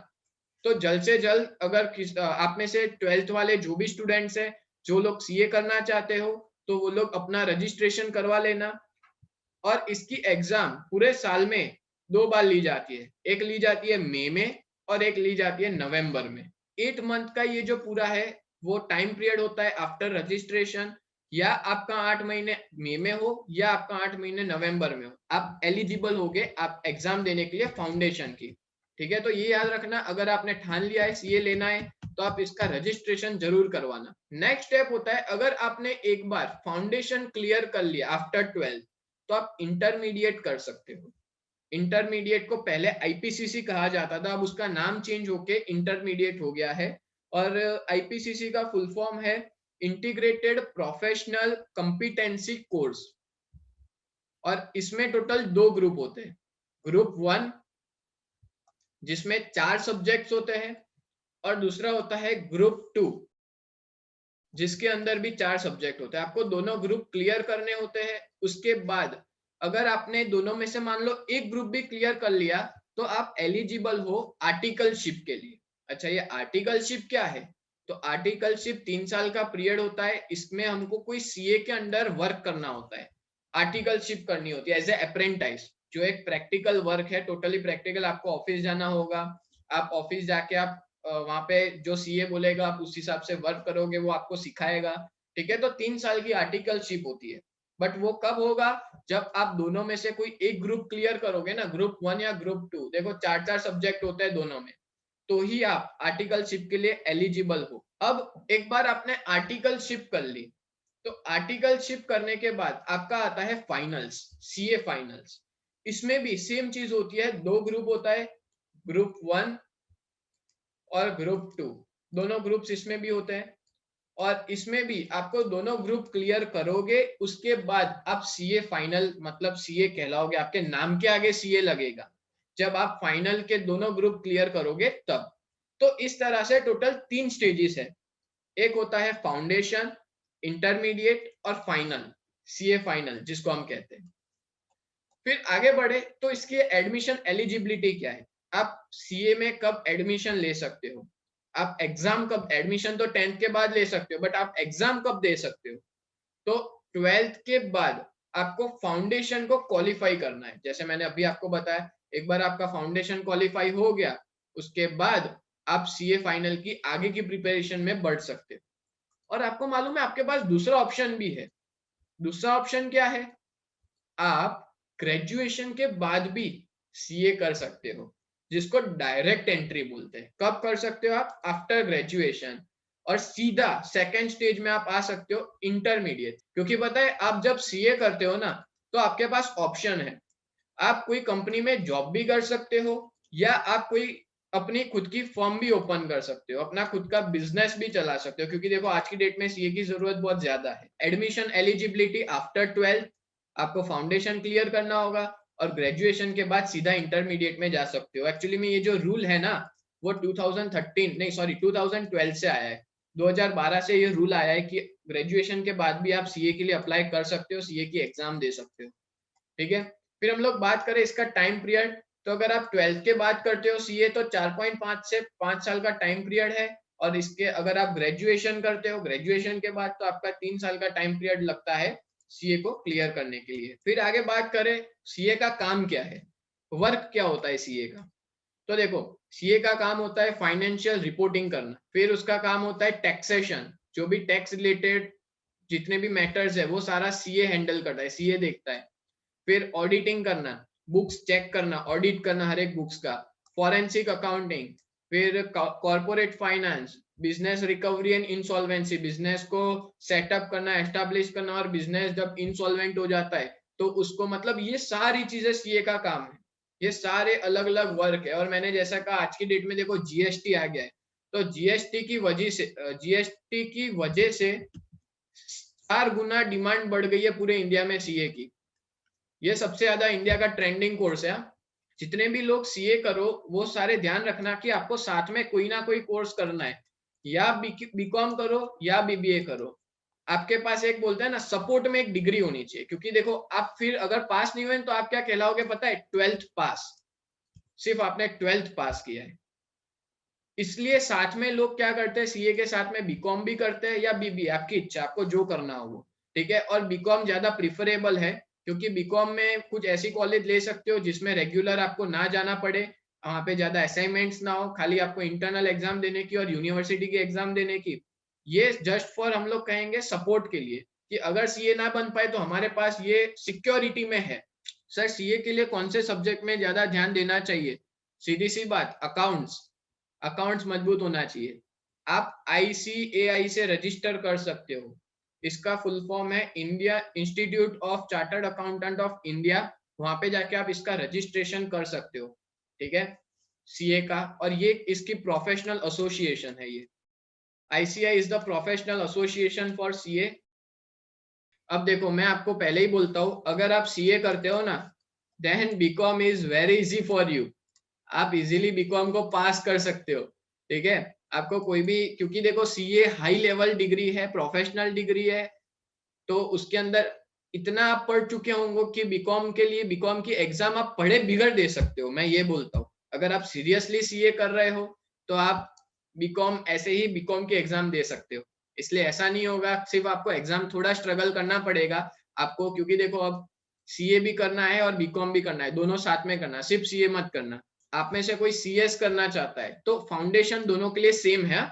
तो जल्द से जल्द अगर आप में से 12th वाले जो भी स्टूडेंट्स हैं, जो लोग सीए करना चाहते हो, तो वो लोग अपना रजिस्ट्रेशन करवा लेना। और इसकी एग्जाम पूरे साल में 2 बार ली जाती है। एक ली जाती है मई में और एक ली जाती है नवंबर में। 8 मंथ का ये जो पूरा है वो टाइम पीरियड होता है आफ्टर रजिस्ट्रेशन। या आपका 8 महीने मई में हो या आपका 8 महीने नवंबर में हो, आप एलिजिबल होगे आप एग्जाम देने के लिए फाउंडेशन की। ठीक है, तो ये याद रखना, अगर आपने ठान लिया है सीए लेना है तो आप इसका रजिस्ट्रेशन जरूर करवाना। नेक्स्ट स्टेप होता है, अगर आपने एक बार फाउंडेशन क्लियर कर लिया आफ्टर 12th, तो आप इंटरमीडिएट कर सकते हो। इंटरमीडिएट को पहले आईपीसीसी कहा जाता था, अब उसका नाम चेंज होके इंटरमीडिएट हो गया है। और आईपीसीसी का फुल फॉर्म है इंटीग्रेटेड प्रोफेशनल कॉम्पिटेंसी कोर्स। और इसमें टोटल 2 ग्रुप होते हैं। ग्रुप 1 जिसमें 4 सब्जेक्ट्स होते हैं, और दूसरा होता है ग्रुप 2 जिसके अंदर भी 4 सब्जेक्ट होते हैं। आपको दोनों ग्रुप क्लियर करने होते हैं। उसके बाद अगर आपने दोनों में से मान लो एक ग्रुप भी क्लियर कर लिया, तो आप एलिजिबल हो आर्टिकलशिप के लिए। अच्छा, ये आर्टिकलशिप क्या है? तो आर्टिकलशिप 3 साल का पीरियड होता है। इसमें हमको कोई सीए के अंडर वर्क करना होता है, आर्टिकलशिप करनी होती है एज ए अप्रेंटाइज, जो एक प्रैक्टिकल वर्क है, टोटली प्रैक्टिकल। आपको ऑफिस जाना होगा, आप ऑफिस जाके आप वहां पे जो सीए बोलेगा आप उस हिसाब से वर्क करोगे, वो आपको सिखाएगा। ठीक है, तो 3 साल की आर्टिकलशिप होती है। बट वो कब होगा? जब आप दोनों में से कोई एक ग्रुप क्लियर करोगे ना, ग्रुप 1 या ग्रुप 2, देखो 4-4 सब्जेक्ट होते हैं दोनों में, तो ही आप आर्टिकलशिप के लिए एलिजिबल हो। अब एक बार आपने आर्टिकलशिप कर ली, तो आर्टिकलशिप करने के बाद आपका आता है फाइनल्स, सीए फाइनल्स। इसमें भी सेम चीज होती है, 2 ग्रुप होता है, ग्रुप 1 और ग्रुप 2। दोनों ग्रुप्स इसमें भी होते हैं। और इसमें भी आपको दोनों ग्रुप क्लियर करोगे, उसके बाद आप सीए फाइनल, मतलब सीए कहलाओगे, आपके नाम के आगे सीए लगेगा जब आप फाइनल के दोनों ग्रुप क्लियर करोगे तब। तो इस तरह से टोटल 3 स्टेजेस है। एक होता है फाउंडेशन, इंटरमीडिएट और फाइनल, सीए फाइनल जिसको हम कहते हैं। फिर आगे बढ़े तो इसकी एडमिशन एलिजिबिलिटी क्या है? आप सीए में कब एडमिशन ले सकते हो? आप एग्जाम कब, एडमिशन तो 10th के बाद ले सकते हो, बट आप एग्जाम कब दे सकते हो? तो 12th के बाद आपको फाउंडेशन को क्वालिफाई करना है। जैसे मैंने अभी आपको बताया, एक बार आपका फाउंडेशन क्वालिफाई हो गया, उसके बाद आप सीए फाइनल की आगे की प्रिपरेशन में बढ़ सकते हो। और आपको मालूम है आपके पास दूसरा ऑप्शन भी है। दूसरा ऑप्शन क्या है? आप ग्रेजुएशन के बाद भी सीए कर सकते हो, जिसको डायरेक्ट एंट्री बोलते हैं। कब कर सकते हो आप? After graduation. और सीधा सेकंड स्टेज में आप आ सकते हो इंटरमीडिएट। क्योंकि पता है आप जब सीए करते हो ना तो आपके पास ऑप्शन है, आप कोई कंपनी में जॉब भी कर सकते हो या आप कोई अपनी खुद की फर्म भी ओपन कर सकते हो, अपना खुद का बिजनेस भी चला सकते हो। क्योंकि देखो आज की डेट में सीए की जरूरत बहुत ज्यादा है। एडमिशन एलिजिबिलिटी आफ्टर 12, आपको फाउंडेशन क्लियर करना होगा और ग्रेजुएशन के बाद सीधा इंटरमीडिएट में जा सकते हो। एक्चुअली में ये जो रूल है ना वो 2013 नहीं सॉरी 2012 से आया है। 2012 से ये रूल आया है कि ग्रेजुएशन के बाद भी आप सीए के लिए अप्लाई कर सकते हो, सीए की एग्जाम दे सकते हो। ठीक है, फिर हम लोग बात करें इसका टाइम पीरियड, तो अगर आप 12th के बाद करते हो सीए तो 4.5 से 5 साल का टाइम पीरियड है। और इसके अगर आप ग्रेजुएशन करते हो ग्रेजुएशन के बाद तो आपका 3 साल का टाइम पीरियड लगता है सीए को क्लियर करने के लिए। फिर आगे बात करें सीए का काम क्या है, वर्क क्या होता है सीए का। तो देखो सीए का काम होता है फाइनेंशियल रिपोर्टिंग करना, फिर उसका काम होता है टैक्सेशन, जो भी टैक्स रिलेटेड जितने भी मैटर्स है वो सारा सीए हैंडल करता है, सीए देखता है। फिर ऑडिटिंग करना, बुक्स चेक करना, ऑडिट करना हर एक बुक्स का, फॉरेंसिक अकाउंटिंग, फिर corporate finance, business recovery and insolvency, business को सेटअप करना, एस्टेब्लिश करना, और बिजनेस जब इंसॉल्वेंट हो जाता है तो उसको, मतलब ये सारी चीजें सीए का काम है। ये सारे अलग अलग वर्क है। और मैंने जैसा कहा आज की डेट में देखो जीएसटी आ गया है, तो जीएसटी की वजह से 4 गुना डिमांड बढ़ गई है पूरे इंडिया में सीए की। ये सबसे ज्यादा इंडिया का ट्रेंडिंग कोर्स है। जितने भी लोग सीए करो वो सारे ध्यान रखना कि आपको साथ में कोई ना कोई कोर्स करना है, या बीकॉम करो या बीबीए करो। आपके पास एक बोलते हैं ना सपोर्ट में एक डिग्री होनी चाहिए। क्योंकि देखो आप फिर अगर पास नहीं हुए तो आप क्या कहलाओगे पता है, 12th पास, सिर्फ आपने 12th पास किया है। इसलिए साथ में लोग क्या करते हैं, सीए के साथ में बीकॉम भी करते हैं या बीबीए, आपकी इच्छा, आपको जो करना हो वो। ठीक है, और बीकॉम ज्यादा प्रिफरेबल है क्योंकि बीकॉम में कुछ ऐसी कॉलेज ले सकते हो जिसमें रेगुलर आपको ना जाना पड़े, वहां पे ज्यादा असाइनमेंट्स ना हो, खाली आपको इंटरनल एग्जाम देने की और यूनिवर्सिटी की एग्जाम देने की। ये जस्ट फॉर हम लोग कहेंगे सपोर्ट के लिए कि अगर सीए ना बन पाए तो हमारे पास ये सिक्योरिटी में है। सर सीए के लिए कौन से सब्जेक्ट में ज्यादा ध्यान देना चाहिए, सीधी सी बात, अकाउंट्स। अकाउंट्स मजबूत होना चाहिए। आप आईसीएआई से रजिस्टर कर सकते हो, इसका फुल फॉर्म है India institute of chartered accountant of India. वहां पे जाके आप इसका रजिस्ट्रेशन कर सकते हो। ठीक है, सीए का, और ये इसकी प्रोफेशनल एसोसिएशन है। ये ICI is the professional association for CA. अब देखो मैं आपको पहले ही बोलता हूँ, अगर आप सीए करते हो ना then BCom is very easy for you. आप इजीली बीकॉम को पास कर सकते हो। ठीक है, आपको कोई भी, क्योंकि देखो सीए हाई लेवल डिग्री है, प्रोफेशनल डिग्री है, तो उसके अंदर इतना आप पढ़ चुके होंगे कि बीकॉम के लिए बीकॉम की एग्जाम आप पढ़े बिगड़ दे सकते हो। मैं ये बोलता हूँ अगर आप सीरियसली सीए कर रहे हो तो आप बीकॉम ऐसे ही बीकॉम की एग्जाम दे सकते हो। इसलिए ऐसा नहीं होगा, सिर्फ आपको एग्जाम थोड़ा स्ट्रगल करना पड़ेगा आपको। क्योंकि देखो अब सीए भी करना है और बीकॉम भी करना है, दोनों साथ में करना, सिर्फ सीए मत करना। आप में से कोई सीएस करना चाहता है तो फाउंडेशन दोनों के लिए सेम है।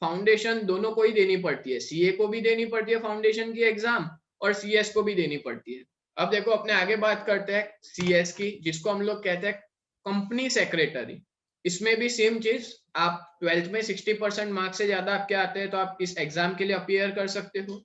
फाउंडेशन दोनों को ही देनी पड़ती है, सीए को भी देनी पड़ती है फाउंडेशन की एग्जाम, और सीएस को भी देनी पड़ती है। अब देखो अपने आगे बात करते हैं सीएस की, जिसको हम लोग कहते हैं कंपनी सेक्रेटरी। इसमें भी सेम चीज, आप 12th में 60% मार्क्स से ज्यादा आपके आते हैं तो आप इस एग्जाम के लिए अपियर कर सकते हो।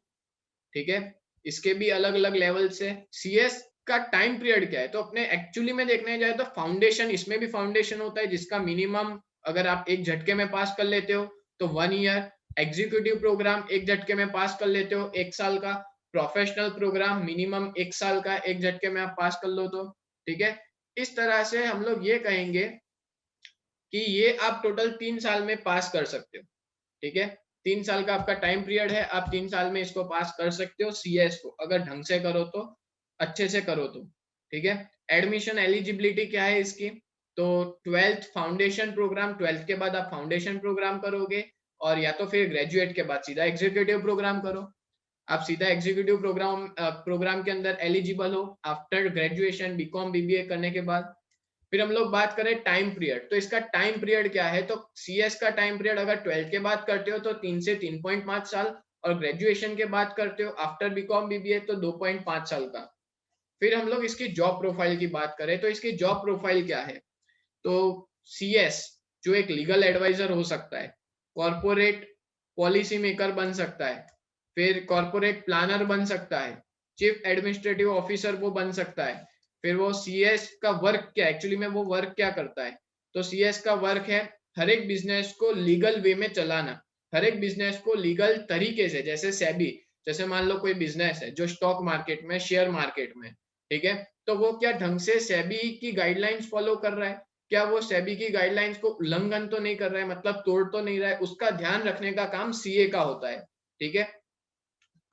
ठीक है, इसके भी अलग अलग लेवल से। सीएस का टाइम पीरियड क्या है, तो अपने एक्चुअली में देखने जाए तो फाउंडेशन, इसमें भी फाउंडेशन होता है जिसका मिनिमम अगर आप एक झटके में पास कर लेते हो तो 1 ईयर, एग्जीक्यूटिव प्रोग्राम एक झटके में पास कर लेते हो 1 साल का, प्रोफेशनल प्रोग्राम मिनिमम 1 साल का, एक झटके में आप पास कर लो तो। ठीक है, इस तरह से हम लोग ये कहेंगे कि ये आप टोटल 3 साल में पास कर सकते हो। ठीक है, 3 साल का आपका टाइम पीरियड है, आप 3 साल में इसको पास कर सकते हो सीएस को, अगर ढंग से करो तो, अच्छे से करो तो। ठीक है, एडमिशन एलिजिबिलिटी क्या है इसकी, तो 12th फाउंडेशन प्रोग्राम, 12th के बाद आप फाउंडेशन प्रोग्राम करोगे, और या तो फिर ग्रेजुएट के बाद सीधा एग्जीक्यूटिव प्रोग्राम करो। आप सीधा एग्जीक्यूटिव प्रोग्राम के अंदर एलिजिबल हो आफ्टर ग्रेजुएशन बीकॉम बीबीए करने के बाद। फिर हम लोग बात करें टाइम पीरियड, तो इसका टाइम पीरियड क्या है, तो सीएस का टाइम पीरियड अगर 12th के बाद करते हो तो 3 से 3.5 साल, और ग्रेजुएशन के बाद करते हो आफ्टर बीकॉम बीबीए तो 2.5 साल का। फिर हम लोग इसकी जॉब प्रोफाइल की बात करें तो इसकी जॉब प्रोफाइल क्या है, तो सीएस जो एक लीगल एडवाइजर हो सकता है, कॉर्पोरेट पॉलिसी मेकर बन सकता है, फिर कॉर्पोरेट प्लानर बन सकता है, चीफ एडमिनिस्ट्रेटिव ऑफिसर वो बन सकता है। फिर वो सीएस का वर्क क्या, एक्चुअली में वो वर्क क्या करता है, तो सीएस का वर्क है हर एक बिजनेस को लीगल वे में चलाना, हर एक बिजनेस को लीगल तरीके से, जैसे सेबी, जैसे मान लो कोई बिजनेस है जो स्टॉक मार्केट में, शेयर मार्केट में, ठीक है, तो वो क्या ढंग से सेबी की गाइडलाइंस फॉलो कर रहा है, क्या वो सेबी की गाइडलाइंस को उल्लंघन तो नहीं कर रहा है, मतलब तोड़ तो नहीं रहा है, उसका ध्यान रखने का काम सीए का होता है। ठीक है,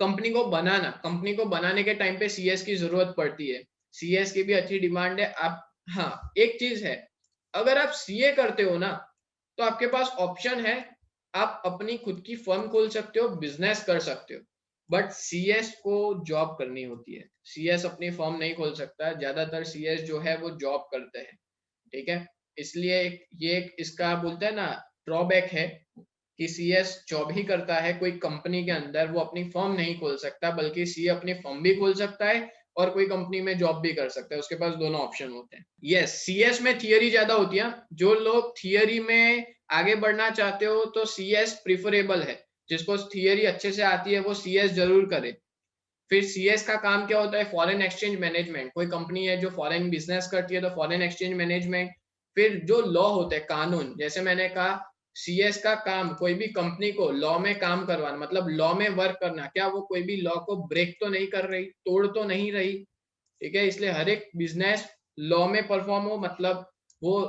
कंपनी को बनाने के टाइम पे सीएस की जरूरत पड़ती है, सीएस की भी अच्छी डिमांड है। आप, हाँ एक चीज है, अगर आप सीए करते हो ना, तो आपके पास ऑप्शन है, आप अपनी खुद की फर्म खोल सकते हो, बिजनेस कर सकते हो, बट सीएस को जॉब करनी होती है, सीएस अपनी फर्म नहीं खोल सकता, ज्यादातर सीएस जो है वो जॉब करते हैं। ठीक है, इसलिए ये एक इसका बोलते हैं ना ड्रॉबैक है कि सीएस जॉब ही करता है कोई कंपनी के अंदर, वो अपनी फर्म नहीं खोल सकता, बल्कि सीए अपनी फर्म भी खोल सकता है और कोई कंपनी में जॉब भी कर सकता है, उसके पास दोनों ऑप्शन होते हैं। यस, सीएस में थियरी ज्यादा होती है, जो लोग थियरी में आगे बढ़ना चाहते हो तो सीएस प्रिफरेबल है, जिसको थियरी अच्छे से आती है वो सीएस जरूर करे। फिर सीएस का काम क्या होता है, फॉरेन एक्सचेंज मैनेजमेंट, कोई कंपनी है जो फॉरेन बिजनेस करती है तो फॉरेन एक्सचेंज मैनेजमेंट। फिर जो लॉ होते हैं, कानून, जैसे मैंने कहा सीएस का काम कोई भी कंपनी को लॉ में काम करवाना, मतलब लॉ में वर्क करना, क्या वो कोई भी लॉ को ब्रेक तो नहीं कर रही, तोड़ तो नहीं रही। ठीक है, इसलिए हर एक बिजनेस लॉ में परफॉर्म हो, मतलब वो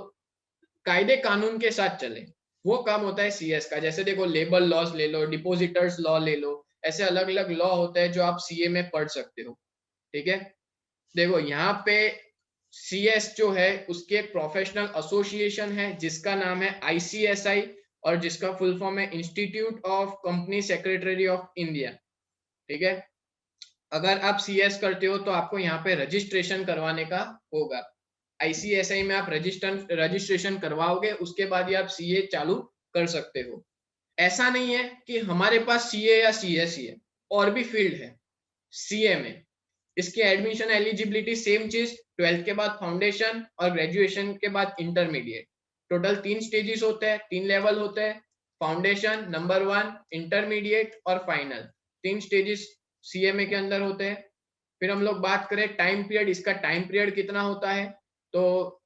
कायदे कानून के साथ चले, वो काम होता है सीएस का। जैसे देखो लेबर लॉस ले लो, डिपोजिटर्स लॉ ले लो, ऐसे अलग अलग लॉ होते हैं जो आप सीए में पढ़ सकते हो। ठीक है, देखो यहाँ पे सीएस जो है उसकी एक प्रोफेशनल एसोसिएशन है जिसका नाम है आईसीएसआई, और जिसका फुल फॉर्म है institute of company secretary of India. ठीक है, अगर आप सीएस करते हो तो आपको यहाँ पे रजिस्ट्रेशन करवाने का होगा, आईसीएसआई में आप रजिस्ट्रेशन करवाओगे, उसके बाद ही आप सीए चालू कर सकते हो। ऐसा नहीं है कि हमारे पास सीए या सीएस ही है, और भी फील्ड है सीए में। इसकी एडमिशन एलिजिबिलिटी सेम चीज, 12th के बाद फाउंडेशन और ग्रेजुएशन के बाद इंटरमीडिएट। टोटल 3 स्टेजेस होते हैं, 3 लेवल होते हैं, फाउंडेशन, नंबर 1, इंटरमीडिएट और फाइनल, 3 स्टेजेस सीएमए के अंदर होते हैं। फिर हम लोग बात करें टाइम पीरियड, इसका टाइम पीरियड कितना होता है, तो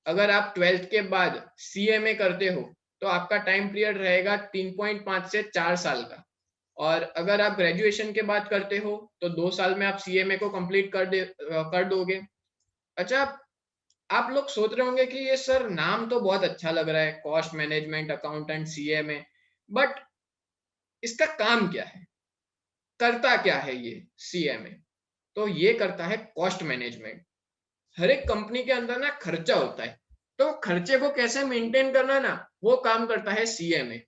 अगर आप 12th के बाद सीएमए करते हो तो आपका टाइम पीरियड रहेगा 3.5 से 4 साल का, और अगर आप ग्रेजुएशन के बाद करते हो तो 2 साल में आप सीएमए को कंप्लीट कर दोगे। अच्छा, आप लोग सोच रहे होंगे कि ये सर नाम तो बहुत अच्छा लग रहा है, cost management accountant CMA, but इसका काम क्या है, करता क्या है ये सीएमए? तो ये करता है कॉस्ट मैनेजमेंट। हर एक कंपनी के अंदर ना खर्चा होता है, तो खर्चे को कैसे मेंटेन करना ना, वो काम करता है सीएमए।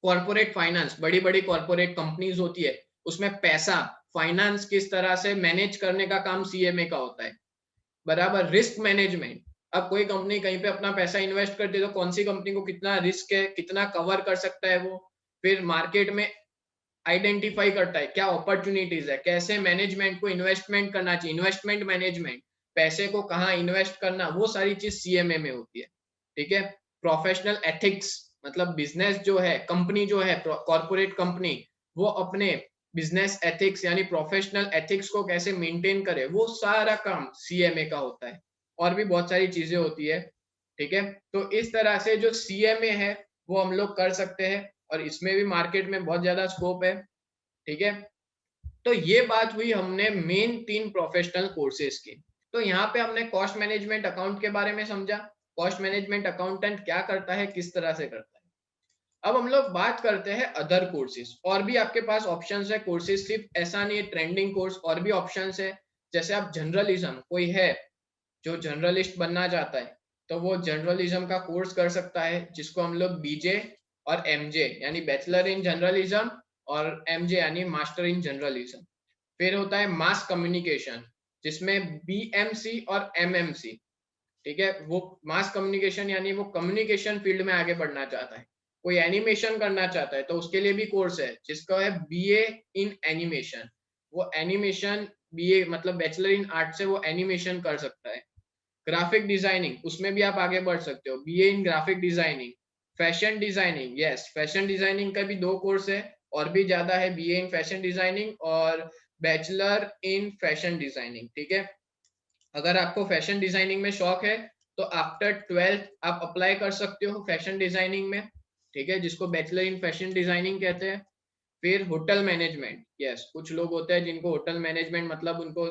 कॉर्पोरेट फाइनेंस, बड़ी बड़ी कॉर्पोरेट कंपनीज होती है, उसमें पैसा, फाइनेंस किस तरह से मैनेज करने का काम सीएमए का होता है। बराबर, रिस्क मैनेजमेंट, अब कोई कंपनी कहीं पे अपना पैसा इन्वेस्ट करती है तो कौन सी कंपनी को कितना रिस्क है, कितना कवर कर सकता है वो। फिर मार्केट में आइडेंटिफाई करता है क्या अपॉर्चुनिटीज है, कैसे मैनेजमेंट को इन्वेस्टमेंट करना चाहिए, इन्वेस्टमेंट मैनेजमेंट, पैसे को कहाँ इन्वेस्ट करना, वो सारी चीज सीएमए में होती है। ठीक है, प्रोफेशनल एथिक्स, मतलब बिजनेस जो है, कंपनी जो है, कॉर्पोरेट कंपनी, वो अपने बिजनेस एथिक्स यानी प्रोफेशनल एथिक्स को कैसे मेंटेन करे, वो सारा काम सीएमए का होता है। और भी बहुत सारी चीजें होती है। ठीक है, तो इस तरह से जो सीएमए है वो हम लोग कर सकते हैं, और इसमें भी मार्केट में बहुत ज्यादा स्कोप है। ठीक है, तो ये बात हुई हमने मेन 3 प्रोफेशनल कोर्सेज की। तो यहाँ पे हमने कॉस्ट मैनेजमेंट अकाउंट के बारे में समझा, कॉस्ट मैनेजमेंट अकाउंटेंट क्या करता है, किस तरह से करता है। अब हम लोग बात करते हैं अदर कोर्सेज, और भी आपके पास ऑप्शंस है कोर्सेज, सिर्फ ऐसा नहीं है ट्रेंडिंग कोर्स, और भी ऑप्शंस है। जैसे आप जर्नलिज्म, कोई है जो जर्नलिस्ट बनना चाहता है तो वो जर्नलिज्म का कोर्स कर सकता है, जिसको हम लोग बीजे और एमजे यानी बैचलर इन जर्नलिज्म, और एमजे यानी मास्टर इन जर्नलिज्म। फिर होता है मास कम्युनिकेशन, जिसमें बीएमसी और एमएमसी। ठीक है, वो मास कम्युनिकेशन यानी वो कम्युनिकेशन फील्ड में आगे बढ़ना चाहता है। कोई एनिमेशन करना चाहता है तो उसके लिए भी कोर्स है जिसका है बीए इन एनिमेशन, वो एनिमेशन बीए मतलब बैचलर इन आर्ट से वो एनिमेशन कर सकता है। ग्राफिक डिजाइनिंग, उसमें भी आप आगे बढ़ सकते हो, बीए इन graphic designing, fashion designing, yes, fashion designing का भी 2 कोर्स है और भी ज्यादा है, बीए इन फैशन डिजाइनिंग और बैचलर इन फैशन डिजाइनिंग, ठीक है। अगर आपको फैशन डिजाइनिंग में शौक है तो आफ्टर 12th आप अप्लाई कर सकते हो फैशन डिजाइनिंग में, ठीक है, जिसको बैचलर इन फैशन डिजाइनिंग कहते हैं। फिर होटल मैनेजमेंट, यस, कुछ लोग होते हैं जिनको होटल मैनेजमेंट मतलब उनको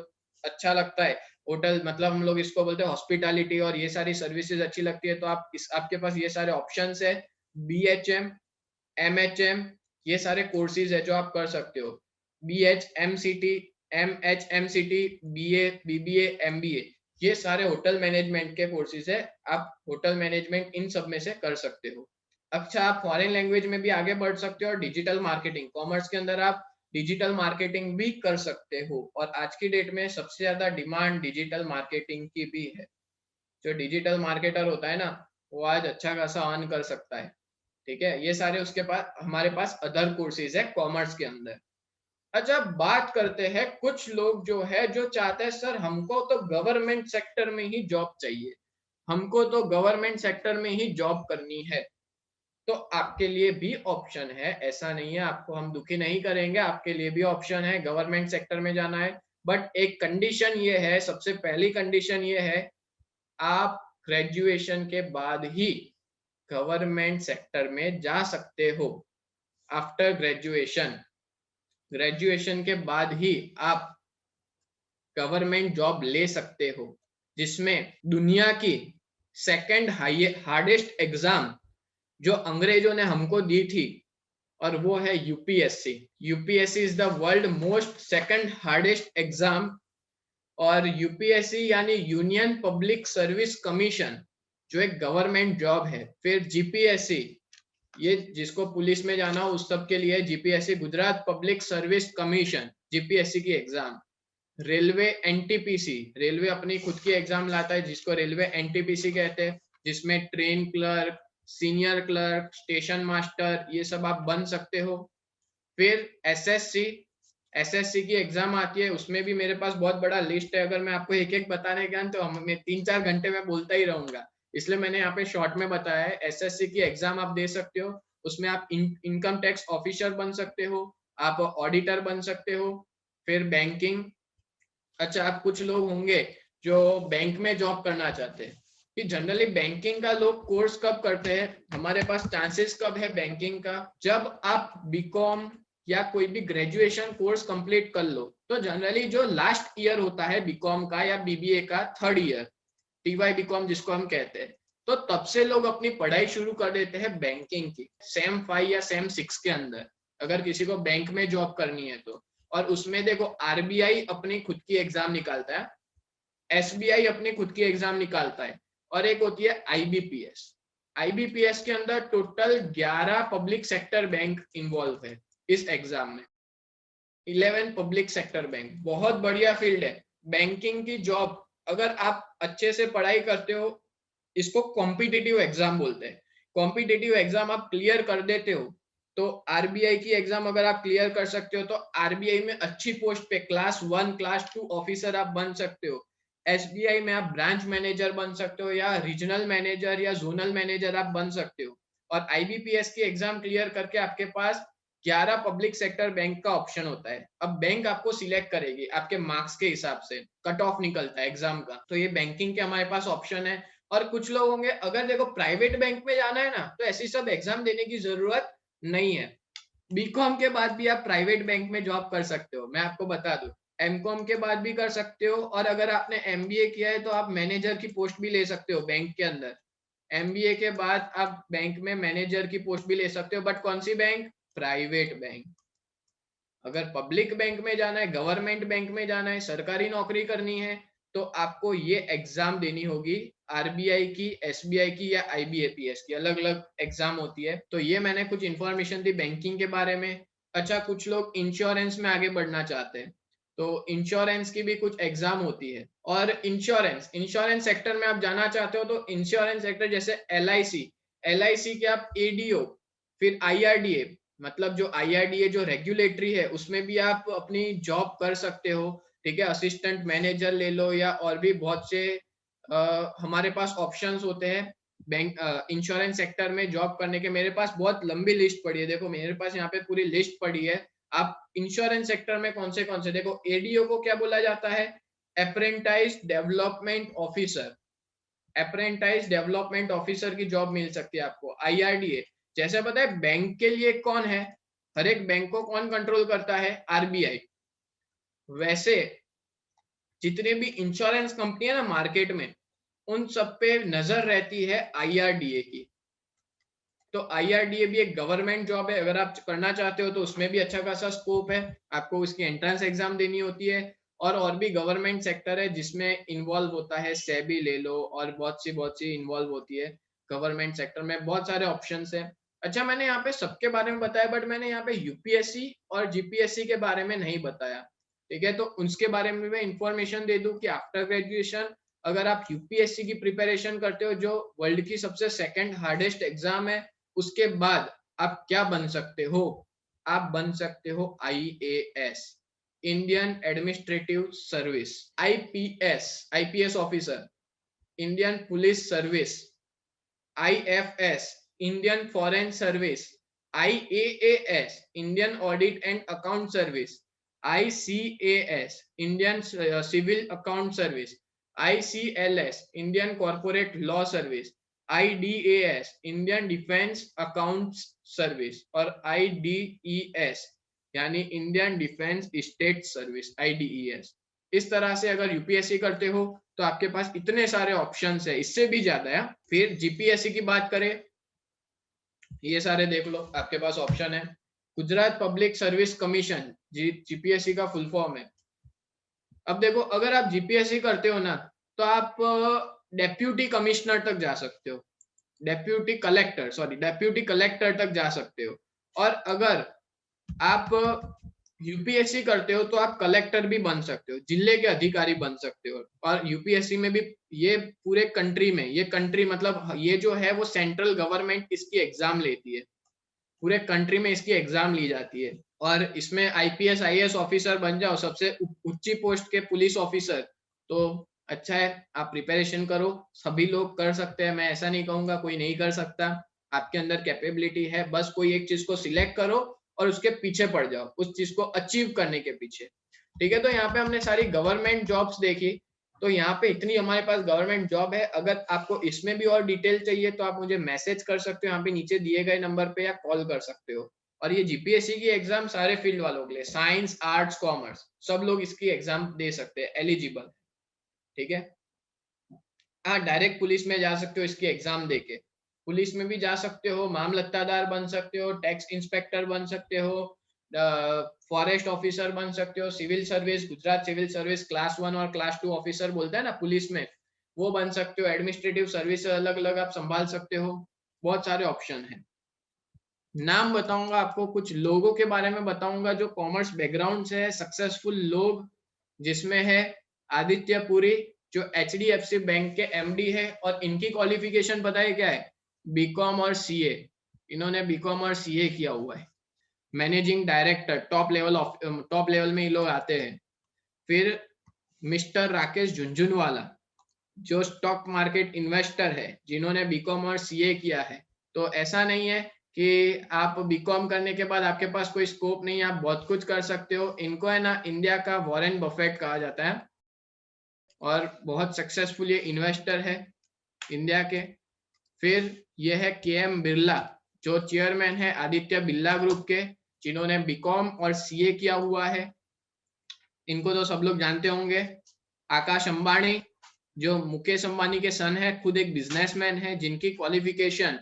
अच्छा लगता है, होटल मतलब हम लोग इसको बोलते हैं हॉस्पिटैलिटी, और ये सारी सर्विसेज अच्छी लगती है, तो आप आपके पास ये सारे ऑप्शंस है, बीएचएम, एमएचएम, ये सारे कोर्सेज है जो आप कर सकते हो। बीएचएमसीटी, एमएचएमसीटी, बीए, बीबीए, एमबीए, ये सारे होटल मैनेजमेंट के कोर्सेज है, आप होटल मैनेजमेंट इन सब में से कर सकते हो। अच्छा, आप फॉरेन लैंग्वेज में भी आगे बढ़ सकते हो, और डिजिटल मार्केटिंग, कॉमर्स के अंदर आप डिजिटल मार्केटिंग भी कर सकते हो, और आज की डेट में सबसे ज्यादा डिमांड डिजिटल मार्केटिंग की भी है। जो डिजिटल मार्केटर होता है ना, वो आज अच्छा खासा अर्न कर सकता है, ठीक है। ये सारे उसके पास, हमारे पास अदर कोर्सेज है कॉमर्स के अंदर। अच्छा, बात करते हैं कुछ लोग जो है जो चाहते हैं सर हमको तो गवर्नमेंट सेक्टर में ही जॉब चाहिए, हमको तो गवर्नमेंट सेक्टर में ही जॉब करनी है। तो आपके लिए भी ऑप्शन है, ऐसा नहीं है, आपको हम दुखी नहीं करेंगे, आपके लिए भी ऑप्शन है, गवर्नमेंट सेक्टर में जाना है। बट एक कंडीशन ये है, सबसे पहली कंडीशन ये है, आप ग्रेजुएशन के बाद ही गवर्नमेंट सेक्टर में जा सकते हो। आफ्टर ग्रेजुएशन, ग्रेजुएशन के बाद ही आप गवर्नमेंट जॉब ले सकते हो, जिसमें दुनिया की सेकंड हार्डेस्ट एग्जाम जो अंग्रेजों ने हमको दी थी, और वो है UPSC. UPSC is the world most second hardest exam, और यूपीएससी यानी यूनियन पब्लिक सर्विस कमीशन, जो एक गवर्नमेंट जॉब है। फिर जीपीएससी, ये जिसको पुलिस में जाना हो उस सब के लिए GPSC, Gujarat public service commission, GPSC की एग्जाम। रेलवे एनटीपीसी, रेलवे अपनी खुद की एग्जाम लाता है जिसको रेलवे एनटीपीसी कहते हैं, जिसमें train clerk, senior clerk, station master, ये सब आप बन सकते हो। फिर एसएससी, एसएससी की एग्जाम आती है, उसमें भी मेरे पास बहुत बड़ा लिस्ट है, अगर मैं आपको एक एक बताने गया तो मैं 3-4 घंटे में बोलता ही रहूंगा, इसलिए मैंने यहाँ पे शॉर्ट में बताया है। एसएससी की एग्जाम आप दे सकते हो, उसमें आप इनकम टैक्स ऑफिसर बन सकते हो, आप ऑडिटर बन सकते हो। फिर बैंकिंग, अच्छा, आप कुछ लोग होंगे जो बैंक में जॉब करना चाहते हैं, कि जनरली बैंकिंग का लोग कोर्स कब करते हैं, हमारे पास चांसेस कब है बैंकिंग का, जब आप बीकॉम या कोई भी ग्रेजुएशन कोर्स कंप्लीट कर लो, तो जनरली जो लास्ट ईयर होता है बीकॉम का या बीबीए का, थर्ड ईयर, टीवाई बीकॉम जिसको हम कहते हैं, तो तब से लोग अपनी पढ़ाई शुरू कर देते हैं बैंकिंग की, सेम 5 या सेम 6 के अंदर, अगर किसी को बैंक में जॉब करनी है तो। और उसमें देखो, आरबीआई अपनी खुद की एग्जाम निकालता है, एसबीआई अपनी खुद की एग्जाम निकालता है, और एक होती है आईबीपीएस। आईबीपीएस के अंदर total 11 public sector bank involve है इस एग्जाम में, 11 पब्लिक सेक्टर बैंक। बहुत बढ़िया फील्ड है बैंकिंग की जॉब, अगर आप अच्छे से पढ़ाई करते हो, इसको कॉम्पिटिटिव एग्जाम बोलते हैं। कॉम्पिटिटिव एग्जाम आप क्लियर कर देते हो, तो आरबीआई की एग्जाम अगर आप क्लियर कर सकते हो तो आरबीआई में अच्छी पोस्ट पे क्लास 1 क्लास 2 ऑफिसर आप बन सकते हो। एसबीआई में आप ब्रांच मैनेजर बन सकते हो, या रीजनल मैनेजर या जोनल मैनेजर आप बन सकते हो। और आईबीपीएस की एग्जाम क्लियर करके आपके पास 11 पब्लिक सेक्टर बैंक का ऑप्शन होता है। अब बैंक आपको सिलेक्ट करेगी आपके मार्क्स के हिसाब से, कट ऑफ निकलता है एग्जाम का, तो ये बैंकिंग के हमारे पास ऑप्शन है। और कुछ लोग होंगे, अगर देखो प्राइवेट बैंक में जाना है ना, तो ऐसी सब एग्जाम देने की जरूरत नहीं है। बीकॉम के बाद भी आप प्राइवेट बैंक में जॉब कर सकते हो, मैं आपको बता दूं, एमकॉम के बाद भी कर सकते हो, और अगर आपने एमबीए किया है तो आप मैनेजर की पोस्ट भी ले सकते हो बैंक के अंदर। एमबीए के बाद आप बैंक में मैनेजर की पोस्ट भी ले सकते हो, बट कौन सी बैंक? Private bank. अगर पब्लिक बैंक में जाना है, गवर्नमेंट बैंक में जाना है, सरकारी नौकरी करनी है, तो आपको ये एग्जाम देनी होगी, आरबीआई की, एसबीआई की या आईबीएपीएस की, अलग अलग एग्जाम होती है। तो ये मैंने कुछ इंफॉर्मेशन दी बैंकिंग के बारे में। अच्छा, कुछ लोग इंश्योरेंस में आगे बढ़ना चाहते हैं, तो इंश्योरेंस की भी कुछ एग्जाम होती है। और इंश्योरेंस सेक्टर में आप जाना चाहते हो, तो इंश्योरेंस सेक्टर जैसे एलआईसी के आप एडीओ, फिर आईआरडीए, मतलब जो आईआरडीए जो रेगुलेटरी है, उसमें भी आप अपनी जॉब कर सकते हो, ठीक है। असिस्टेंट मैनेजर ले लो, या और भी बहुत से हमारे पास ऑप्शंस होते हैं। बैंक इंश्योरेंस सेक्टर में जॉब करने के मेरे पास बहुत लंबी लिस्ट पड़ी है। देखो मेरे पास यहाँ पे पूरी लिस्ट पड़ी है। आप इंश्योरेंस सेक्टर में कौन से देखो, एडीओ को क्या बोला जाता है? Apprentice development officer. Apprentice development officer की जॉब मिल सकती है आपको। आईआरडीए, जैसे पता है बैंक के लिए कौन है, हर एक बैंक को कौन कंट्रोल करता है? आरबीआई। वैसे जितने भी इंश्योरेंस कंपनी है ना मार्केट में, उन सब पे नजर रहती है आईआरडीए की। तो आईआरडीए भी एक गवर्नमेंट जॉब है। अगर आप करना चाहते हो तो उसमें भी अच्छा खासा स्कोप है। आपको उसकी एंट्रेंस एग्जाम देनी होती है। और भी गवर्नमेंट सेक्टर है जिसमें इन्वॉल्व होता है, सेबी ले लो, और बहुत सी इन्वॉल्व होती है गवर्नमेंट सेक्टर में। बहुत सारे ऑप्शंस है। अच्छा, मैंने यहाँ पे सबके बारे में बताया, बट मैंने यहाँ पे यूपीएससी और जीपीएससी के बारे में नहीं बताया। ठीक है, तो उसके बारे में मैं इंफॉर्मेशन दे दूं कि आफ्टर ग्रेजुएशन अगर आप यूपीएससी की प्रिपरेशन करते हो, जो वर्ल्ड की सबसे सेकंड हार्डेस्ट एग्जाम है, उसके बाद आप क्या बन सकते हो? आप बन सकते हो IAS, Indian administrative service, IPS officer, Indian police service, IFS, Indian foreign service, IAS, Indian audit and account service, ICAS, Indian civil account service, ICLS, Indian corporate law service, IDAS, Indian defence accounts service, और IDES यानी Indian defence state service, IDES. इस तरह से अगर UPSC करते हो तो आपके पास इतने सारे ऑप्शंस है, इससे भी ज्यादा है। फिर जीपीएससी की बात करें, ये सारे देख लो, आपके पास ऑप्शन है। Gujarat public service commission, GPSC का फुल फॉर्म है। अब देखो, अगर आप जीपीएससी करते हो ना, तो आप डेप्यूटी कमिश्नर तक जा सकते हो, डेप्यूटी कलेक्टर तक जा सकते हो। और अगर आप यूपीएससी करते हो तो आप कलेक्टर भी बन सकते हो, जिले के अधिकारी बन सकते हो। और यूपीएससी में भी ये पूरे कंट्री में, ये कंट्री मतलब ये जो है वो सेंट्रल गवर्नमेंट इसकी एग्जाम लेती है, पूरे कंट्री में इसकी एग्जाम ली जाती है। और इसमें आईपीएस आईएएस ऑफिसर बन जाओ, सबसे ऊंची पोस्ट के पुलिस ऑफिसर, तो अच्छा है, आप प्रिपरेशन करो। सभी लोग कर सकते हैं, मैं ऐसा नहीं कहूंगा कोई नहीं कर सकता। आपके अंदर कैपेबिलिटी है, बस कोई एक चीज को सिलेक्ट करो और उसके पीछे पड़ जाओ, उस चीज को अचीव करने के पीछे। ठीक है, तो यहाँ पे हमने सारी गवर्नमेंट जॉब्स देखी। तो यहाँ पे इतनी हमारे पास गवर्नमेंट जॉब है। अगर आपको इसमें भी और डिटेल चाहिए तो आप मुझे मैसेज कर सकते हो यहाँ पे नीचे दिए गए नंबर पे, या कॉल कर सकते हो। और ये जीपीएससी की एग्जाम सारे फील्ड वालों के लिए, साइंस आर्ट्स कॉमर्स सब लोग इसकी एग्जाम दे सकते हैं, एलिजिबल। ठीक है, हाँ, डायरेक्ट पुलिस में जा सकते हो इसकी एग्जाम देके, पुलिस में भी जा सकते हो, मामलतदार बन सकते हो, टैक्स इंस्पेक्टर बन सकते हो, फॉरेस्ट ऑफिसर बन सकते हो, civil service, Gujarat civil service class 1 और क्लास 2 ऑफिसर बोलते हैं ना पुलिस में, वो बन सकते हो। एडमिनिस्ट्रेटिव सर्विस अलग अलग आप संभाल सकते हो। बहुत सारे ऑप्शन है। नाम बताऊंगा आपको, कुछ लोगों के बारे में बताऊंगा जो कॉमर्स बैकग्राउंड से है, सक्सेसफुल लोग, जिसमें है आदित्य पुरी, जो एचडीएफसी बैंक के एमडी है। और इनकी क्वालिफिकेशन पता है क्या है? बीकॉम और सीए। इन्होंने बीकॉम और सीए किया हुआ है। मैनेजिंग डायरेक्टर, टॉप लेवल में ये लोग आते हैं। फिर मिस्टर राकेश झुंझुनवाला, जो स्टॉक मार्केट इन्वेस्टर है, जिन्होंने बीकॉम और सीए किया है। तो ऐसा नहीं है कि आप बीकॉम करने के बाद आपके पास कोई स्कोप नहीं है, आप बहुत कुछ कर सकते हो। इनको है ना इंडिया का वॉरेन बफेट कहा जाता है, और बहुत सक्सेसफुल ये इन्वेस्टर है इंडिया के। फिर ये है के एम बिरला, जो चेयरमैन है आदित्य बिरला ग्रुप के, जिन्होंने बीकॉम और सीए किया हुआ है। इनको तो सब लोग जानते होंगे। आकाश अंबानी, जो मुकेश अंबानी के सन है, खुद एक बिजनेसमैन है, जिनकी qualification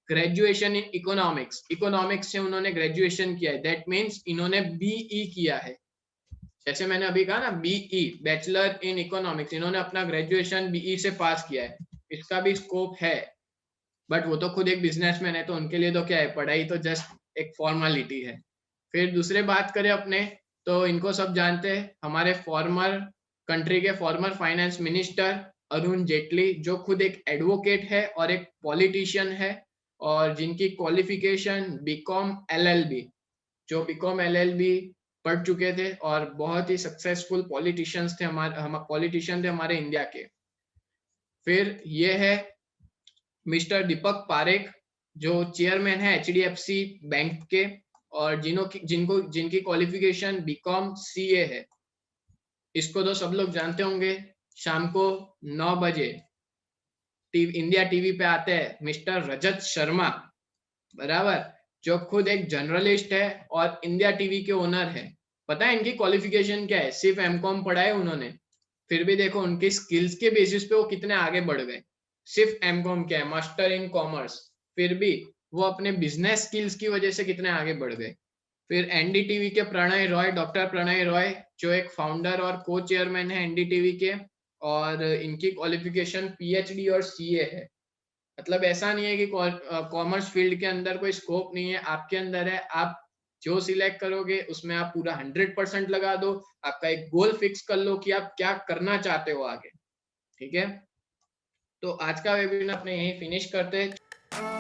graduation in economics, economics से उन्होंने ग्रेजुएशन किया है। दैट मीन्स इन्होंने बीई किया है। जैसे मैंने अभी कहा ना, बीई, बैचलर इन इकोनॉमिक्स, इन्होंने अपना ग्रेजुएशन बीई से पास किया है। इसका भी स्कोप है, बट वो तो खुद एक बिजनेसमैन है, तो उनके लिए तो क्या है, पढ़ाई तो जस्ट एक फॉर्मेलिटी है। फिर दूसरे बात करें अपने, तो इनको सब जानते हैं, हमारे फॉर्मर कंट्री के former finance minister Arun Jaitley, जो खुद एक एडवोकेट है और एक पॉलिटिशियन है, और जिनकी क्वालिफिकेशन बीकॉम एलएलबी, जो बीकॉम एलएलबी पढ़ चुके थे और बहुत ही सक्सेसफुल पॉलिटिशियंस थे, हमारे इंडिया के। फिर ये है मिस्टर दीपक पारेख जो चेयरमैन है एचडीएफसी बैंक के, और जिनकी क्वालिफिकेशन बीकॉम सीए है। इसको तो सब लोग जानते होंगे। शाम को 9 बजे इंडिया टीवी पे आते हैं मिस्टर रजत शर्मा, बराबर, जो खुद एक जर्नलिस्ट है और इंडिया टीवी के ओनर है। पता है इनकी क्वालिफिकेशन क्या है? सिर्फ एमकॉम पढ़ा है उन्होंने, फिर भी देखो उनकी स्किल्स के बेसिस पे वो कितने आगे बढ़ गए। सिर्फ एमकॉम क्या है, मास्टर इन कॉमर्स, फिर भी वो अपने बिजनेस स्किल्स की वजह से कितने आगे बढ़ गए। फिर एनडीटीवी के प्रणय रॉय, डॉक्टर प्रणय रॉय, जो एक फाउंडर और को चेयरमैन है एनडीटीवी के, और इनकी क्वालिफिकेशन पीएचडी और सीए है। मतलब ऐसा नहीं है कि कॉमर्स फील्ड के अंदर कोई स्कोप नहीं है, आपके अंदर है। आप जो सिलेक्ट करोगे उसमें आप पूरा 100% लगा दो। आपका एक गोल फिक्स कर लो कि आप क्या करना चाहते हो आगे। ठीक है, तो आज का वेबिनार अपने यहीं फिनिश करते हैं।